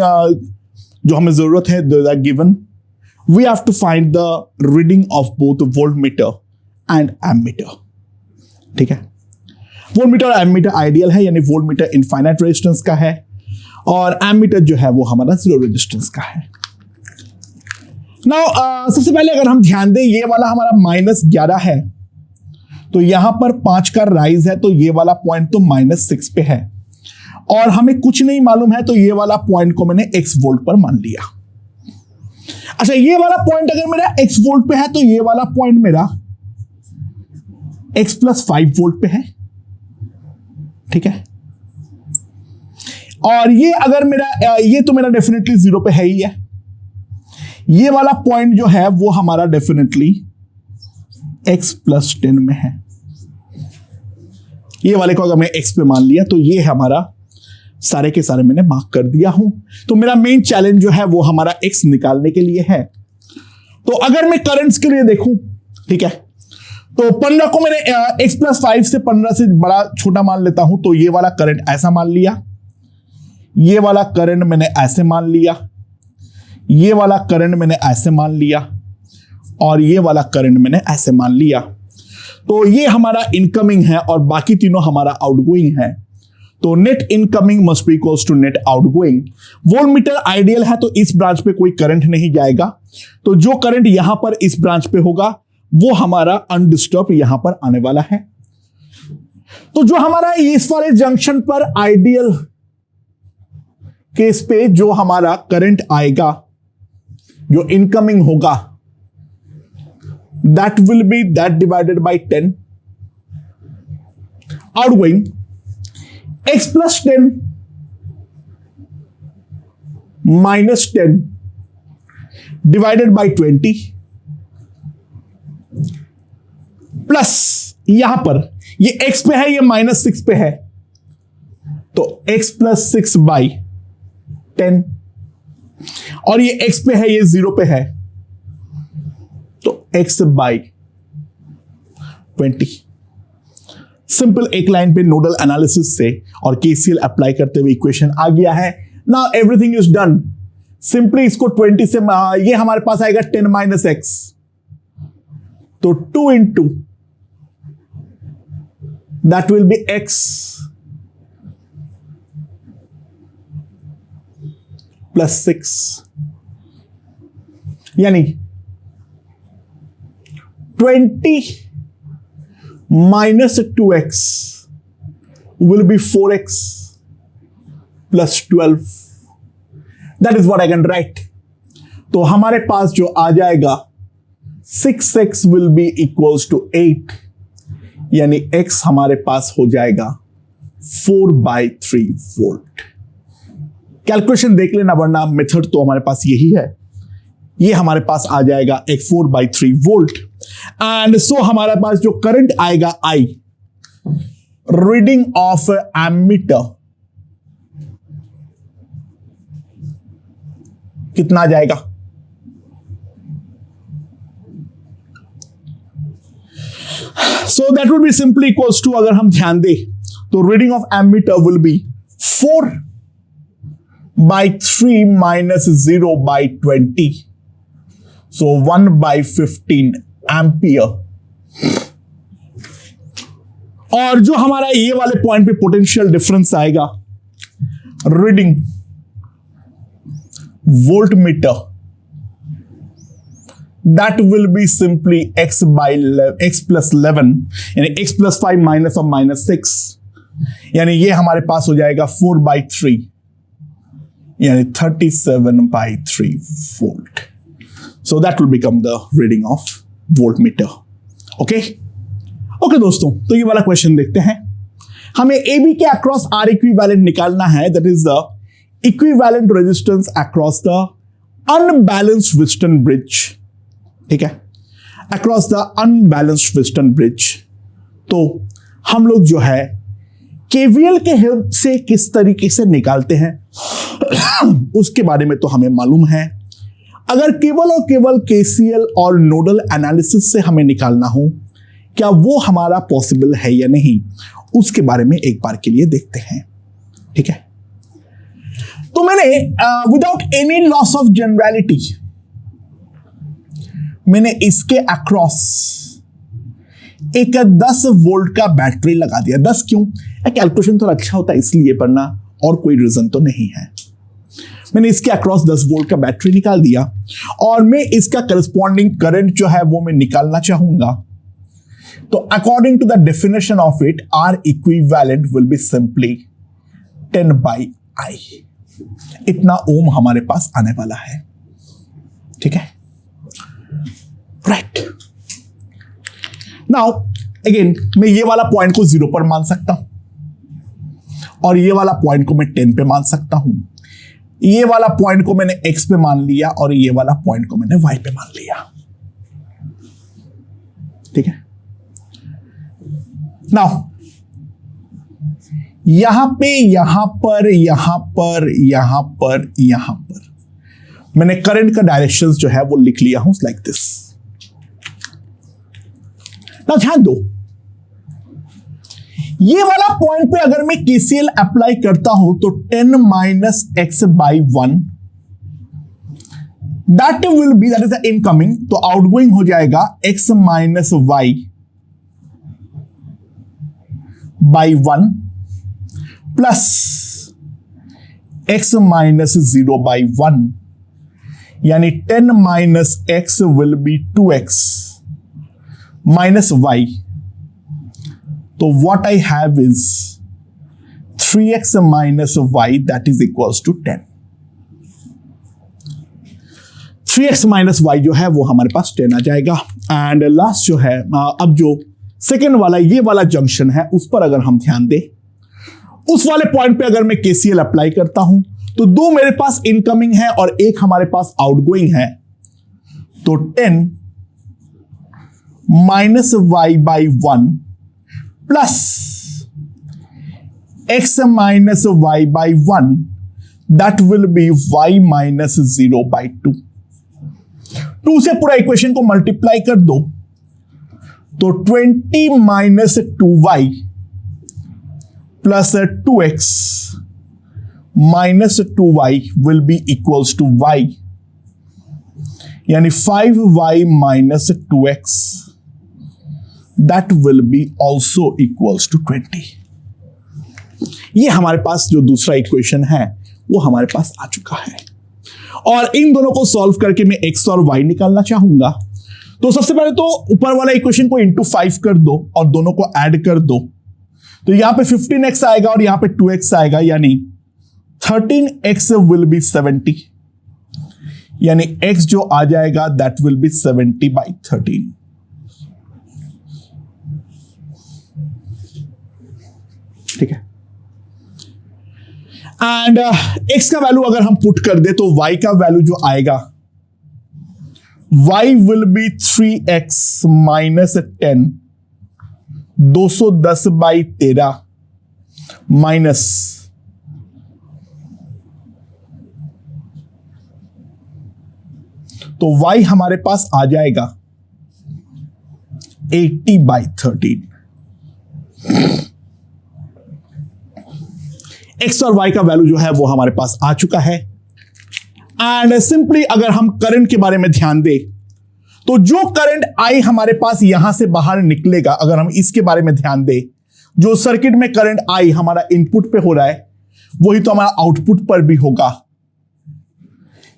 S1: जो हमें जरूरत है given, we have to find the reading of both volt meter and ammeter. ठीक है, वोल्ट मीटर और एमीटर आइडियल है, यानी वोल्ट मीटर इनफाइनाइट रेजिस्टेंस का है और एमीटर जो है वो हमारा 0 रेजिस्टेंस का है। नाउ सबसे पहले अगर हम ध्यान दें, ये वाला हमारा -11 है, तो यहां पर 5 का राइज है, तो ये वाला पॉइंट तो -6 पे है और हमें कुछ नहीं मालूम है, तो ये वाला पॉइंट को मैंने x वोल्ट पर मान लिया। अच्छा, ये वाला पॉइंट अगर मेरा x वोल्ट पे है, तो ये वाला पॉइंट मेरा x + 5 वोल्ट पे है। ठीक है, और ये अगर मेरा ये तो मेरा डेफिनेटली 0 पे है ही है। ये वाला पॉइंट जो है वो हमारा डेफिनेटली x + 10 में है। ये वाले को अगर मैं x पे मान लिया, तो ये हमारा सारे के सारे मैंने मार्क कर दिया हूं। तो मेरा मेन चैलेंज जो है वो हमारा x निकालने के लिए है। तो अगर मैं करंट्स के लिए देखूं, ठीक है, तो 15 को मैंने x + 5 से 15 से बड़ा छोटा मान लेता हूं, तो ये वाला करंट ऐसा मान लिया, ये वाला करंट मैंने ऐसे मान लिया, ये वाला करंट मैंने ऐसे मान लिया और ये वाला करंट मैंने ऐसे मान लिया। तो ये हमारा इनकमिंग है और बाकी तीनों हमारा आउटगोइंग है। तो net incoming must be equals to net outgoing. Volt meter ideal है, तो इस ब्रांच पे कोई करंट नहीं जाएगा, तो जो करंट यहां पर इस ब्रांच पे होगा वो हमारा अनडिस्टर्ब यहां पर आने वाला है। तो जो हमारा इस वाले जंक्शन पर आइडियल केस पे जो हमारा करंट आएगा, जो इनकमिंग होगा, that will be that divided by 10, outgoing x + 10 minus 10 divided by 20 plus यहां पर ये x पे है, ये -6 पे है, तो x + 6/10 और ये x पे है, ये 0 पे है, तो x/20। सिंपल एक लाइन पे नोडल एनालिसिस से और केसीएल अप्लाई करते हुए इक्वेशन आ गया है। Now everything is done. Simply इसको 20 से ये हमारे पास आएगा 10 - x, तो 2 × दैट विल बी x + 6, यानी 20 - 2x will be 4x + 12. That is what I can write. तो हमारे पास जो आ जाएगा 6x will be equals to 8, यानी x हमारे पास हो जाएगा 4/3 वोल्ट। कैलकुलेशन देख लेना, वरना मेथड तो हमारे पास यही है। ये हमारे पास आ जाएगा एक 4/3 वोल्ट। एंड सो हमारे पास जो करंट आएगा आई, रीडिंग ऑफ एमीटर कितना आ जाएगा? So that would be simply equals to, अगर हम ध्यान दें तो reading of ammeter will be 4/3 minus 0/20, so 1/15 ampere. और जो हमारा ये वाले पॉइंट पे पोटेंशियल डिफरेंस आएगा, reading volt meter, that will be simply x plus 11, यानी x plus 5 minus of minus 6, यानी ये हमारे पास हो जाएगा 4/3, यानी 37/3 volt. So that will become the reading of voltmeter. Okay? Okay दोस्तों, तो ये वाला क्वेश्चन देखते हैं। हमें AB के अक्रॉस R इक्विवेलेंट निकालना है, that is the equivalent resistance across the unbalanced Wheatstone bridge. ठीक है, across the unbalanced Wheatstone bridge. तो हम लोग जो है केवीएल के हेल्प से किस तरीके से निकालते हैं उसके बारे में तो हमें मालूम है। अगर केवल और केवल केसीएल और नोडल एनालिसिस से हमें निकालना हो, क्या वो हमारा पॉसिबल है या नहीं, उसके बारे में एक बार के लिए देखते हैं। ठीक है, तो मैंने without any loss of generality मैंने इसके अक्रॉस एक 10 वोल्ट का बैटरी लगा दिया। 10 क्यों? कैलकुलेशन तो अच्छा होता है इसलिए, पढ़ना और कोई रीजन तो नहीं है। मैंने इसके अक्रॉस 10 वोल्ट का बैटरी निकाल दिया और मैं इसका करस्पॉन्डिंग करंट जो है वो मैं निकालना चाहूंगा। तो according to the definition of it, R equivalent will be simply 10/I। इतना ओम हमारे पास आने वाला है। ठीक है, राइट। नाउ अगेन मैं ये वाला पॉइंट को 0 पर मान सकता हूं और ये वाला पॉइंट को मैं 10 पे मान सकता हूं। ये वाला पॉइंट को मैंने x पे मान लिया और ये वाला पॉइंट को मैंने y पे मान लिया। ठीक है, नाउ यहां पे, यहां पर, यहां पर, यहां पर, यहां पर मैंने करंट का डायरेक्शन जो है वो लिख लिया हूं लाइक दिस। ना ध्यान दो, ये वाला पॉइंट पे अगर मैं केसीएल अप्लाई करता हूं तो 10 minus x/1 that will B, that is the incoming, तो आउटगोइंग हो जाएगा x minus y/1 plus x minus 0/1, यानी 10 minus x will be 2x minus y. तो what I have is 3x minus y, that is equals to 10. 3x minus y जो है वो हमारे पास 10 आ जाएगा। एंड लास्ट जो है, अब जो सेकेंड वाला ये वाला जंक्शन है उस पर अगर हम ध्यान दें, उस वाले पॉइंट पे अगर मैं केसीएल अप्लाई करता हूं तो 2 मेरे पास इनकमिंग है और 1 हमारे पास आउटगोइंग है। तो 10 minus y/1 plus x minus y/1, that will be y minus 0/2। 2 से पूरा इक्वेशन को मल्टीप्लाई कर दो तो 20 minus 2y plus 2x minus 2y will be equals to y, यानी 5y minus 2x, that will be also equals to 20। ये हमारे पास जो दूसरा इक्वेशन है वो हमारे पास आ चुका है और इन दोनों को सॉल्व करके मैं x और y निकालना चाहूंगा। तो सबसे पहले तो ऊपर वाला इक्वेशन को इंटू 5 कर दो और दोनों को ऐड कर दो, तो यहां पे 15x आएगा और यहां पे 2x आएगा, यानी 13x will be 70, यानी x जो आ जाएगा that will be 70/13। ठीक है, एंड x का वैल्यू अगर हम पुट कर दे तो y का वैल्यू जो आएगा y will be 3x minus 10, 210/13 minus तो y हमारे पास आ जाएगा 80/13। x और y का वैल्यू जो है वो हमारे पास आ चुका है। एंड सिंपली अगर हम करंट के बारे में ध्यान दें तो जो करंट I हमारे पास यहां से बाहर निकलेगा, अगर हम इसके बारे में ध्यान दें, जो सर्किट में करंट I हमारा इनपुट पे हो रहा है वही तो हमारा आउटपुट पर भी होगा।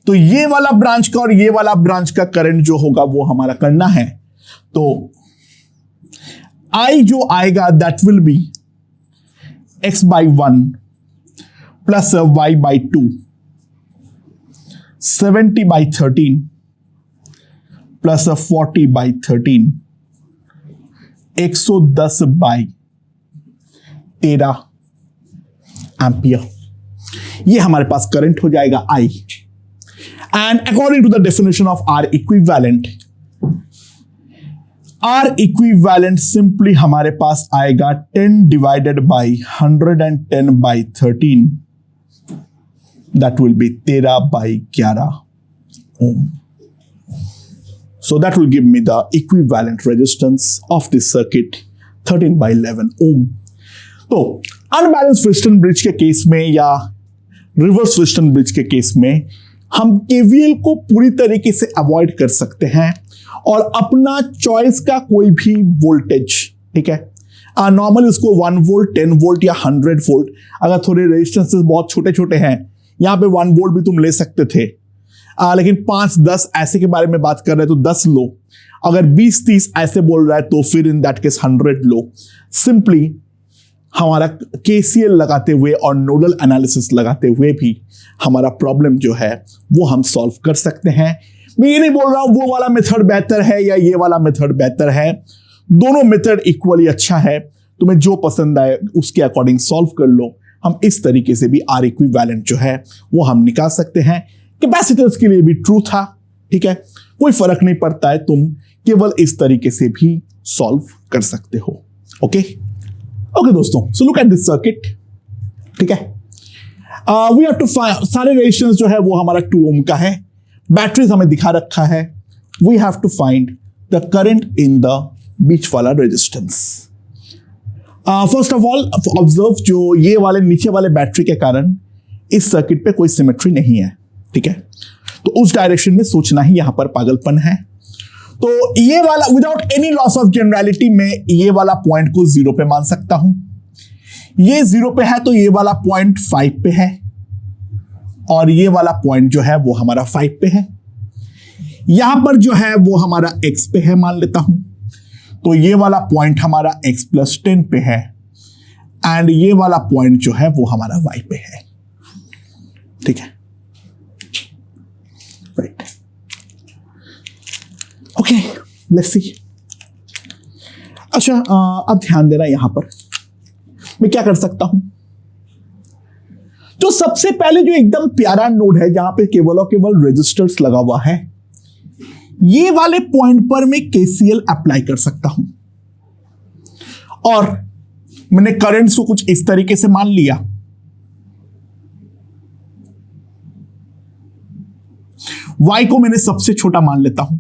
S1: तो ये वाला ब्रांच का और ये वाला ब्रांच का करंट जो होगा वो हमारा करना है। तो I जो आएगा that will be x/1 plus y/2, 70/13 plus 40/13, 110/13 ampere. ये हमारे पास करंट हो जाएगा I। And according to the definition of R equivalent, R equivalent simply हमारे पास आएगा 10 divided by 110/13, that will be 13/11 ohm. So that will give me the equivalent resistance of this circuit 13/11 ohm. तो unbalance व्हिस्टन bridge के case में या reverse व्हिस्टन bridge के case में हम केवीएल को पूरी तरीके से अवॉइड कर सकते हैं और अपना चॉइस का कोई भी वोल्टेज, ठीक है, नॉर्मली उसको 1 वोल्ट, 10 वोल्ट या 100 वोल्ट, अगर थोड़े रेजिस्टेंसेस बहुत छोटे छोटे हैं यहां पे 1 वोल्ट भी तुम ले सकते थे, लेकिन 5-10 ऐसे के बारे में बात कर रहे हैं तो 10 लो, अगर 20-30 ऐसे बोल रहा है तो फिर in that case 100 low. Simply हमारा केसीएल लगाते हुए और नोडल एनालिसिस लगाते हुए भी हमारा प्रॉब्लम जो है वो हम सॉल्व कर सकते हैं। मैं ये नहीं बोल रहा हूं वो वाला मेथड बेहतर है या ये वाला मेथड बेहतर है, दोनों मेथड इक्वली अच्छा है, तुम्हें जो पसंद आए उसके अकॉर्डिंग सॉल्व कर लो। हम इस तरीके से भी R इक्विवेलेंट जो है वो हम निकाल सकते हैं। कैपेसिटर्स के लिए भी ट्रू था, ठीक है, कोई फर्क नहीं पड़ता है, तुम केवल इस तरीके से भी सॉल्व कर सकते हो। ओके ओके दोस्तों, so look at this circuit, ठीक है। वी हैव टू फाइंड, सारे रेजिस्टेंस जो है वो हमारा 2 ओम का है, बैटरीज हमें दिखा रखा है। We have to find the current in the बीच वाला resistance. First of all observe, जो ये वाले नीचे वाले बैटरी के कारण इस सर्किट पे कोई सिमेट्री नहीं है, ठीक है, तो उस डायरेक्शन में सोचना ही यहां पर पागलपन है। तो ये वाला without any loss of generality में ये वाला पॉइंट को 0 पे मान सकता हूं। ये 0 पे है तो ये वाला पॉइंट 5 पे है और ये वाला पॉइंट जो है वो हमारा 5 पे है। यहां पर जो है वो हमारा x पे है मान लेता हूं, तो ये वाला पॉइंट हमारा x+10 पे है एंड ये वाला पॉइंट जो है वो हमारा y पे है, ठीक है, राइट। Okay, let's see. अच्छा, अब ध्यान देना, यहां पर मैं क्या कर सकता हूं, तो सबसे पहले जो एकदम प्यारा नोड है जहां पे केवल और केवल रेजिस्टर्स लगा हुआ है, ये वाले पॉइंट पर मैं केसीएल अप्लाई कर सकता हूं और मैंने करंट्स को कुछ इस तरीके से मान लिया। Y को मैंने सबसे छोटा मान लेता हूं,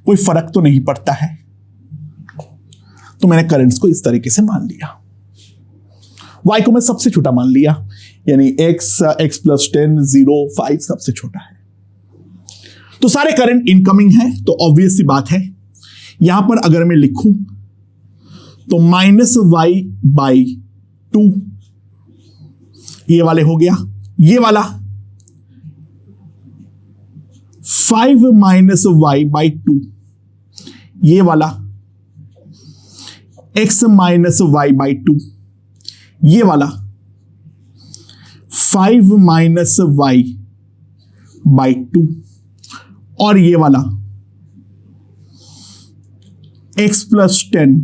S1: कोई फर्क तो नहीं पड़ता है, तो मैंने करंट्स को इस तरीके से मान लिया। Y को मैं सबसे छोटा मान लिया, यानी x+10, 0, 5 सबसे छोटा है। तो सारे करंट इनकमिंग है, तो ऑब्वियस सी बात है यहां पर अगर मैं लिखूं तो -y/2 ये वाले हो गया, ये वाला 5 y/2 ये वाला x y/2 ये वाला 5 y/2 और ये वाला x+10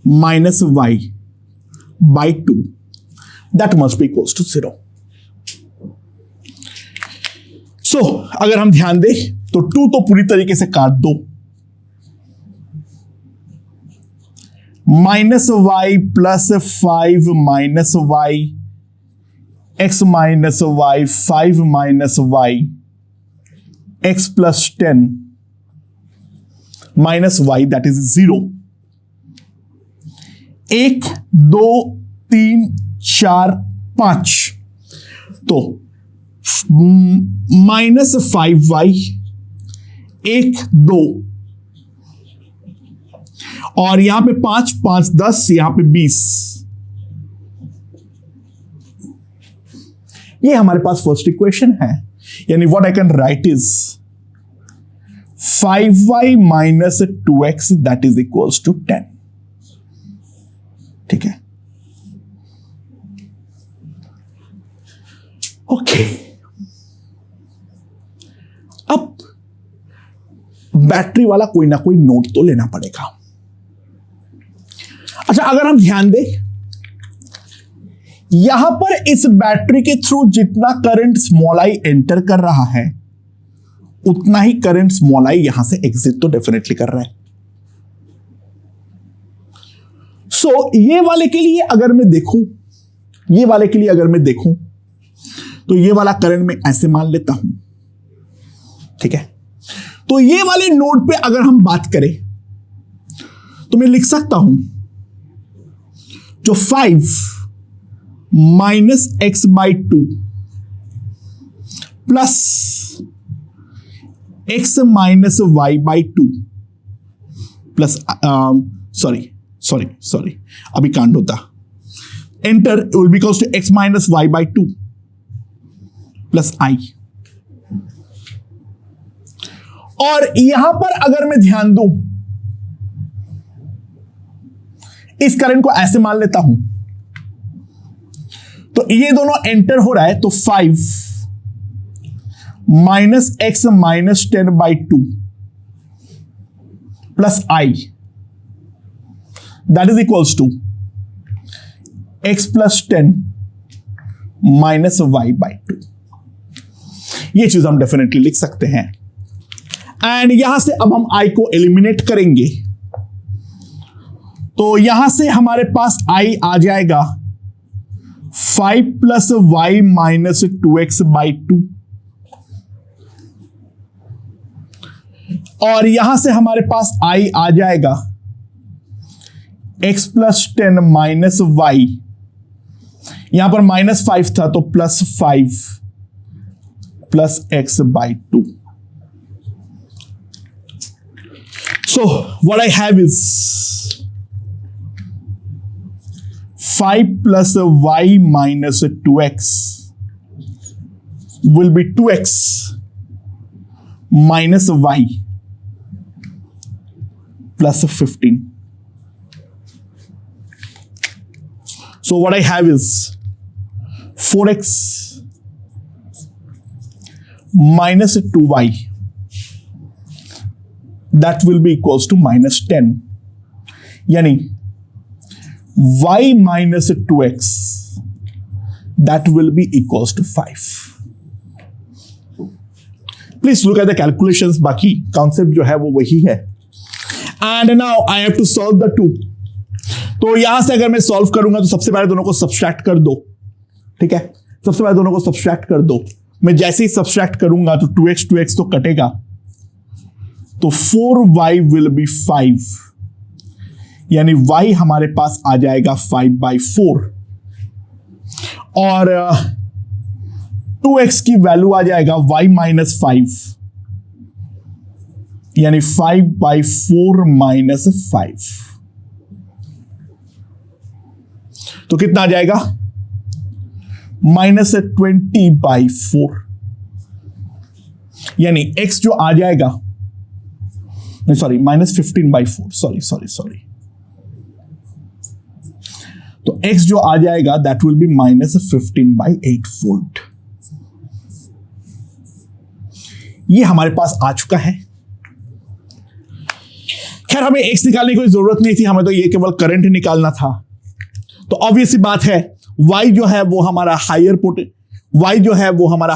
S1: -y/2 that must be equals to 0. सो अगर हम ध्यान दें तो 2 तो पूरी तरीके से काट दो, -y + 5 - y, x - y, 5 - y, x + 10 - y, that is 0। 1 2 3 4 5, तो -5y, 1 2, और यहां पे 5 5 10, यहां पे 20। ये हमारे पास फर्स्ट इक्वेशन है, यानी what I can write is 5y - 2x that is equals to 10। ठीक है, ओके। अब बैटरी वाला कोई ना कोई नोट तो लेना पड़ेगा। अच्छा, अगर हम ध्यान दें, यहां पर इस बैटरी के थ्रू जितना करंट स्मॉल आई एंटर कर रहा है, उतना ही करंट स्मॉल आई यहां से एग्जिट तो डेफिनेटली कर रहा है। ये वाले के लिए अगर मैं देखूं, तो ये वाला करंट मैं ऐसे मान लेता हूं। ठीक है, तो ये वाले नोड पे अगर हम बात करें तो मैं लिख सकता हूं जो 5 - x/2 plus x - y/2 plus sorry अभी कांड होता, enter will be equals to x - y/2 plus i। और यहां पर अगर मैं ध्यान दूं, इस करंट को ऐसे मान लेता हूं, तो ये दोनों एंटर हो रहा है, तो 5 - x - 10/2 plus i, that is equals to x + 10 - y/2। ये चीज हम डेफिनेटली लिख सकते हैं। एंड यहां से अब हम i को एलिमिनेट करेंगे, तो यहां से हमारे पास i आ जाएगा 5 + y - 2x/2, और यहां से हमारे पास i आ जाएगा x + 10 - y, यहां पर -5 था तो +5 plus x/2। So what I have is 5 + y - 2x will be 2x - y plus 15. So what I have is 4x minus 2y, that will be equals to -10, यानी y minus 2x, that will be equals to 5. Please look at the calculations, बाकी concept जो है वो वही है। And now I have to solve the two. तो यहां से अगर मैं सॉल्व करूंगा तो सबसे पहले दोनों को सब्सट्रैक्ट कर दो। ठीक है, सबसे पहले दोनों को सब्सट्रैक्ट कर दो। मैं जैसे ही सब्सट्रैक्ट करूंगा तो 2x तो कटेगा, तो 4y विल बी 5, यानी y हमारे पास आ जाएगा 5/4, और 2x की वैल्यू आ जाएगा y - 5, यानी 5/4 - 5, तो कितना आ जाएगा -20/4, यानी x जो आ जाएगा, नहीं सॉरी -15/4, सॉरी, तो x जो आ जाएगा दैट विल बी -15/8 वोल्ट। ये हमारे पास आ चुका है। खैर हमें x निकालने की कोई जरूरत नहीं थी, हमें तो ये केवल करंट निकालना था। तो ऑब्वियस बात है y जो है वो हमारा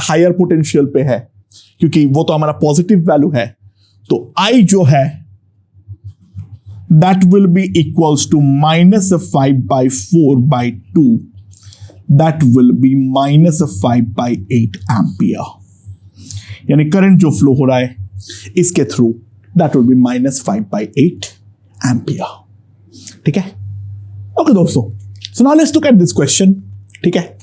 S1: हायर पोटेंशियल पे है, क्योंकि वो तो हमारा पॉजिटिव वैल्यू है, तो I जो है that will be equals to -5/4/2, that will be -5/8 ampere. यानी करंट जो फ्लो हो रहा है इसके through that will be -5/8 ampere. ठीक है, ओके दोस्तों, so now let's look at this question. ठीक है,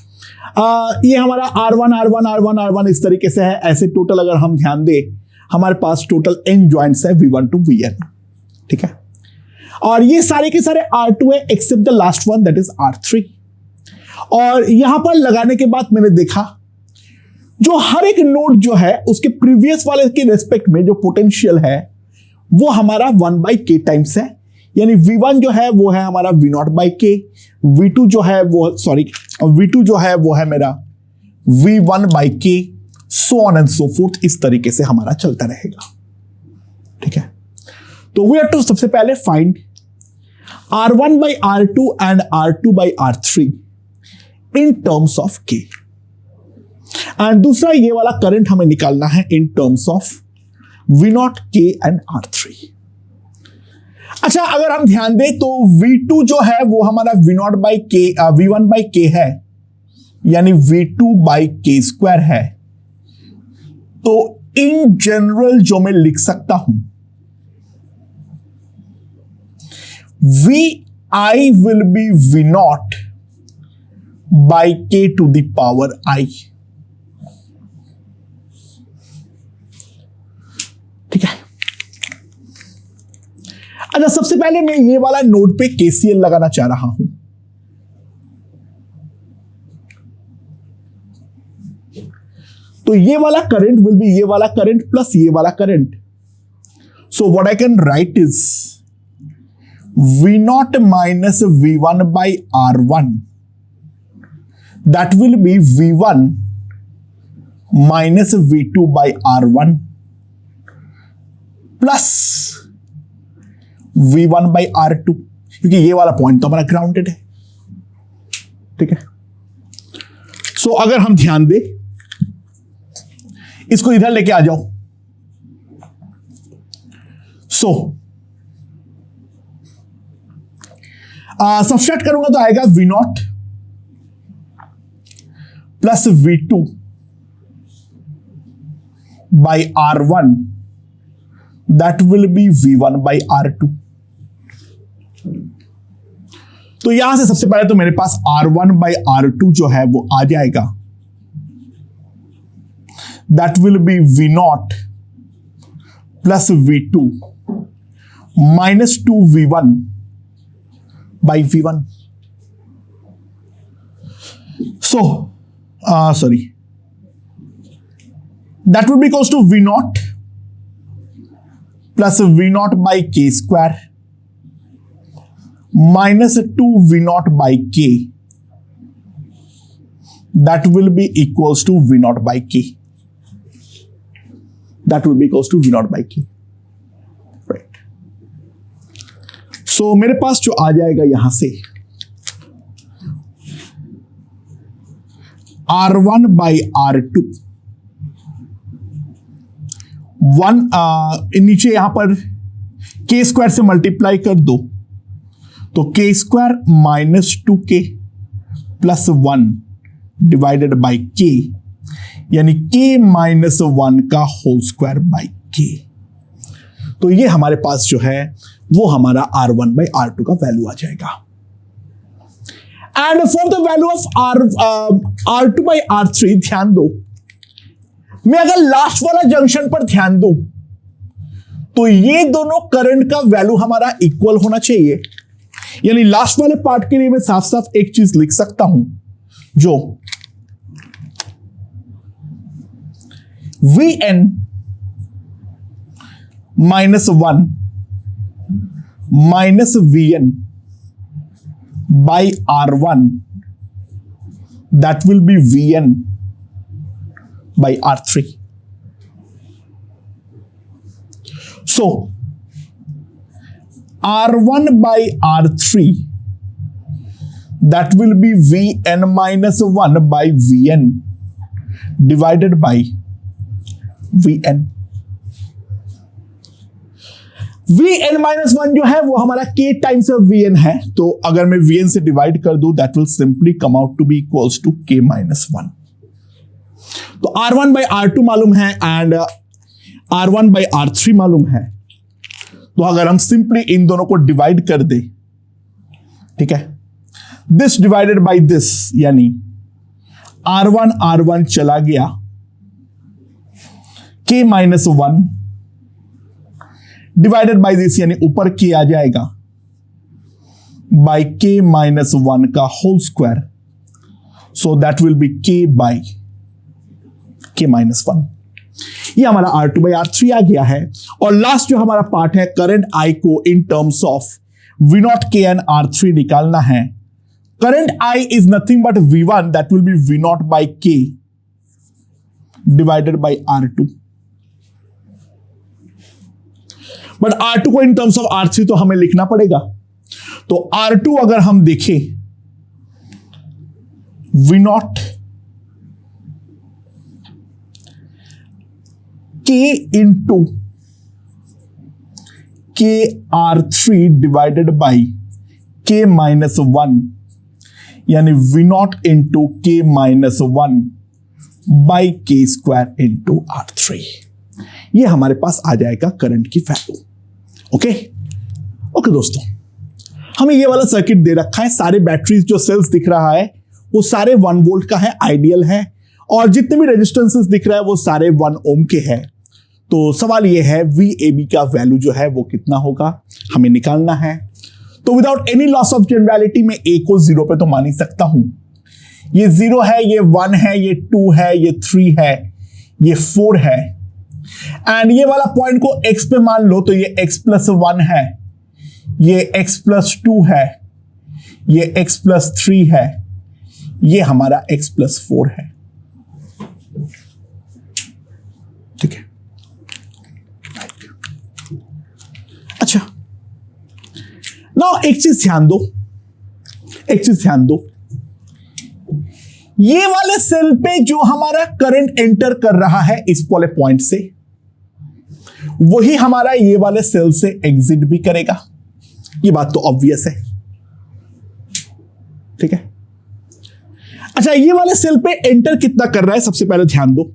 S1: ये हमारा R1 इस तरीके से है। ऐसे टोटल अगर हम ध्यान दें, हमारे पास टोटल n ज्वाइंट्स है V1 to Vn। ठीक है, और ये सारे के सारे R2 है except the last one that is R3। और यहां पर लगाने के बाद मैंने देखा जो हर एक नोड जो है उसके प्रीवियस वाले के रेस्पेक्ट में जो पोटेंशियल है वो हमारा 1/k टाइम्स है। यानी V1 जो है वो है हमारा V0/k, V2 जो है वो है मेरा V1/k, so on and so fourth. इस तरीके से हमारा चलता रहेगा। ठीक है, तो वी हैव टू सबसे पहले find R1/R2 and R2/R3 in terms of k, and दूसरा ये वाला करंट हमें निकालना है in terms of V0, k and R3। अच्छा, अगर हम ध्यान दें तो V2 जो है वो हमारा V1/k है, यानी V2/k² है। तो इन जनरल जो मैं लिख सकता हूं VI will be V0/k to the power I। ठीक है, अच्छा सबसे पहले मैं ये वाला नोड पे KCL लगाना चाह रहा हूं। तो ये वाला करंट विल बी ये वाला करंट प्लस ये वाला current. So what I can write is V0 minus V1/R1, that will be V1 minus V2/R1 plus V1/R2, क्योंकि ये वाला पॉइंट तो हमारा ग्राउंडेड है। ठीक है, सो अगर हम ध्यान दें, इसको इधर लेके आ जाओ। सो सबस्ट्रैक्ट करूंगा तो आएगा V0 plus V2/R1, that will be V1/R2। तो यहां से सबसे पहले तो मेरे पास R1/R2 जो है वो आ जाएगा, that will be V0 plus V2 minus 2V1/V1। So, that will be equals to V0 plus V0/k² minus 2V0/k, that will be equals to V0/k, that will be equals to V0/k, right? So मेरे पास जो आ जाएगा यहां से R1/R2 नीचे यहां पर k² से मल्टीप्लाई कर दो तो k² minus 2k plus 1 divided by k, यानी k minus 1 का होल स्क्वायर बाई k। तो ये हमारे पास जो है वो हमारा R1/R2 का वैल्यू आ जाएगा। And for the value of R2/R3 ध्यान दो, मैं अगर लास्ट वाला जंक्शन पर ध्यान दूं तो ये दोनों करंट का वैल्यू हमारा इक्वल होना चाहिए। यानी लास्ट वाले पार्ट के लिए मैं साफ साफ एक चीज लिख सकता हूं, जो Vn minus 1 minus Vn by R1, that will be Vn by R3. So R1 by R3, that will be Vn minus 1 by Vn divided by Vn। Vn-1 जो है वो हमारा k टाइम्स ऑफ Vn है, तो अगर मैं Vn से divide कर दूं that will simply come out to be equals to k-1। तो R1 by R2 मालूम है एंड R1 by R3 मालूम है, तो अगर हम सिंपली इन दोनों को डिवाइड कर दे, ठीक है, दिस डिवाइडेड बाय दिस, यानी R1 चला गया, k-1 डिवाइडेड बाय दिस, यानी ऊपर k आ जाएगा बाय k-1 का whole square, so that will be k by k-1। ये हमारा R2 by R3 आ गया है। और लास्ट जो हमारा पार्ट है, करंट I को in terms of V0 K and R3 निकालना है। Current I is nothing but V1, that will B V0 by K divided by R2। But R2 को इन टर्म्स ऑफ R3 तो हमें लिखना पड़ेगा। तो R2 अगर हम देखें, V0 K into K R3 divided by K-1, यानी V0 into K-1 by K square into R3। ये हमारे पास आ जाएगा करंट की वैल्यू। ओके दोस्तों, हमें ये वाला सर्किट दे रखा है, सारे बैटरीज जो सेल्स दिख रहा है वो सारे 1 वोल्ट का है, आइडियल है, और जितने भी रेजिस्टेंसेस दिख रहा है वो सारे 1 ओम के हैं। तो सवाल ये है VAB का वैल्यू जो है वो कितना होगा, हमें निकालना है। तो without any loss of generality में A को 0 पे तो मान ही सकता हूं। ये 0 है, ये 1 है, ये 2 है, ये 3 है, ये 4 है, एंड ये वाला पॉइंट को x पे मान लो, तो ये x+1 है, ये x+2 है, ये x+3 है, ये हमारा x+4 है। ठीक है, अच्छा नाउ एक चीज ध्यान दो, ये वाले सेल पे जो हमारा करंट एंटर कर रहा है इस वाले पॉइंट से, वही हमारा ये वाले सेल से एग्जिट भी करेगा। ये बात तो ऑब्वियस है, ठीक है। अच्छा, ये वाले सेल पे एंटर कितना कर रहा है, सबसे पहले ध्यान दो।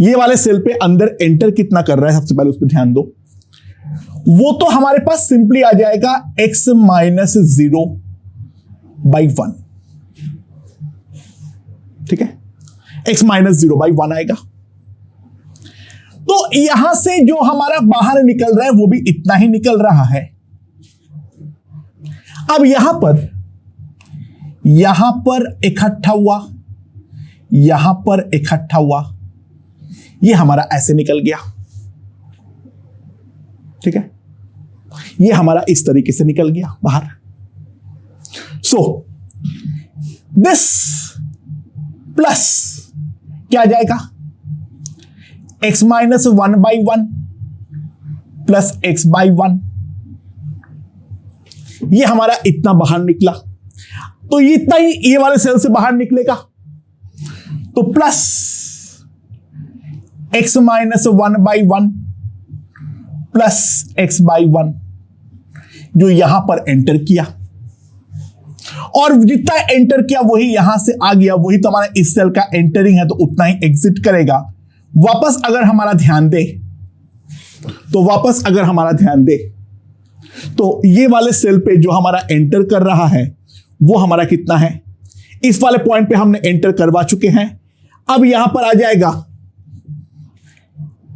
S1: ये वाले सेल पे अंदर एंटर कितना कर रहा है, सबसे पहले उस पर ध्यान दो। वो तो हमारे पास सिंपली आ जाएगा x-0/1, ठीक है, x-0/1 आएगा। तो यहां से जो हमारा बाहर निकल रहा है वो भी इतना ही निकल रहा है। अब यहां पर इकट्ठा हुआ, यहां पर इकट्ठा हुआ, ये हमारा ऐसे निकल गया, ठीक है, ये हमारा इस तरीके से निकल गया बाहर। सो दिस प्लस क्या आ जाएगा, x-1/1 प्लस x/1, ये हमारा इतना बाहर निकला, तो ये इतना ही ये वाले सेल से बाहर निकलेगा। तो प्लस x-1/1 प्लस x/1 जो यहां पर एंटर किया, और जितना एंटर किया वही यहां से आ गया, वही तो हमारा इस सेल का एंटरिंग है, तो उतना ही एग्जिट करेगा। वापस अगर हमारा ध्यान दे तो ये वाले सेल पे जो हमारा एंटर कर रहा है वो हमारा कितना है, इस वाले पॉइंट पे हमने एंटर करवा चुके हैं। अब यहां पर आ जाएगा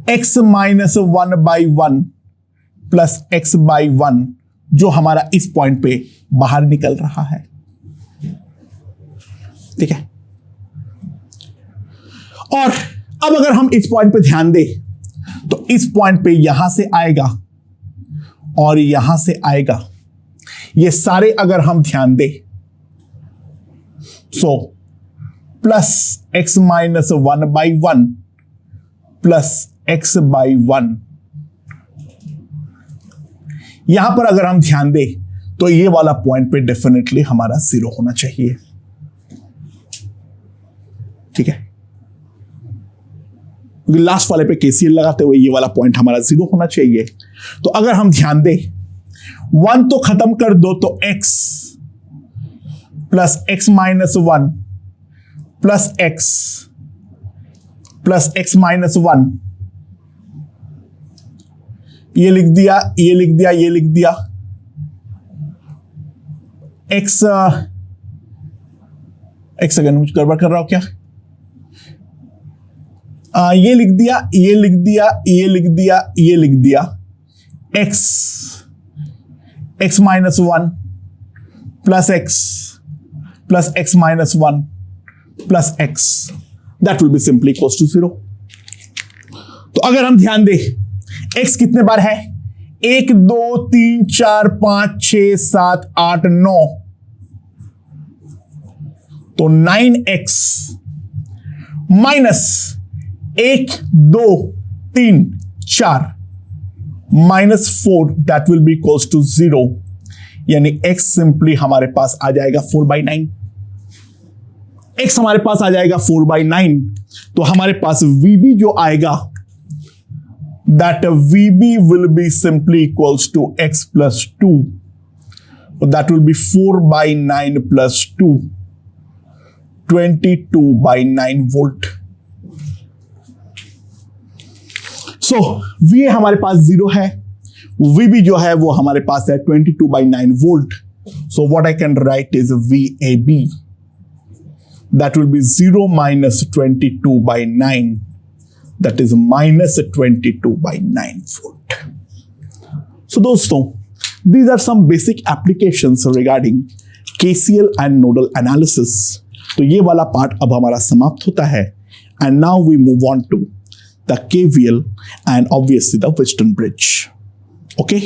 S1: x-1/1 प्लस x/1 जो हमारा इस पॉइंट पे बाहर निकल रहा है, ठीक है। और अब अगर हम इस पॉइंट पे ध्यान दें तो इस पॉइंट पे यहां से आएगा और यहां से आएगा, ये सारे अगर हम ध्यान दें, so plus x-1/1 plus x/1, यहां पर अगर हम ध्यान दें तो ये वाला पॉइंट पे डेफिनेटली हमारा 0 होना चाहिए, ठीक है। क्योंकि लास्ट वाले पे KCL लगाते हुए ये वाला पॉइंट हमारा 0 होना चाहिए। तो अगर हम ध्यान दें 1 तो खत्म कर दो तो x plus x minus 1 plus x minus 1, ये लिख दिया, ये लिख दिया, ये लिख दिया। x एक सेकंड, मुझे गड़बड़ कर रहा हूं क्या? ये लिख दिया, ये लिख दिया, ये लिख दिया, ये लिख दिया। x minus 1 plus x minus 1 plus x, that will be simply equals to 0। तो अगर हम ध्यान दें x कितने बार है, 1 2 3 4 5 6 7 8 9, तो 9x minus 1 2 3 4 minus 4, that will be equals to 0, यानी x सिंपली हमारे पास आ जाएगा 4/9। x हमारे पास आ जाएगा 4/9, तो हमारे पास VB जो आएगा, that VB will be simply equals to x plus 2. So that will be 4/9 plus 2, 22/9 volt. So VA हमारे पास 0 है, VB जो है वो हमारे पास है 22/9 volt. So what I can write is VAB. That will be 0 minus 22/9. That is minus 22/9 volt. So दोस्तों, these are some basic applications regarding KCL and nodal analysis. तो ये वाला पार्ट अब हमारा समाप्त होता है, and now we move on to the KVL and obviously the Wheatstone bridge. Okay?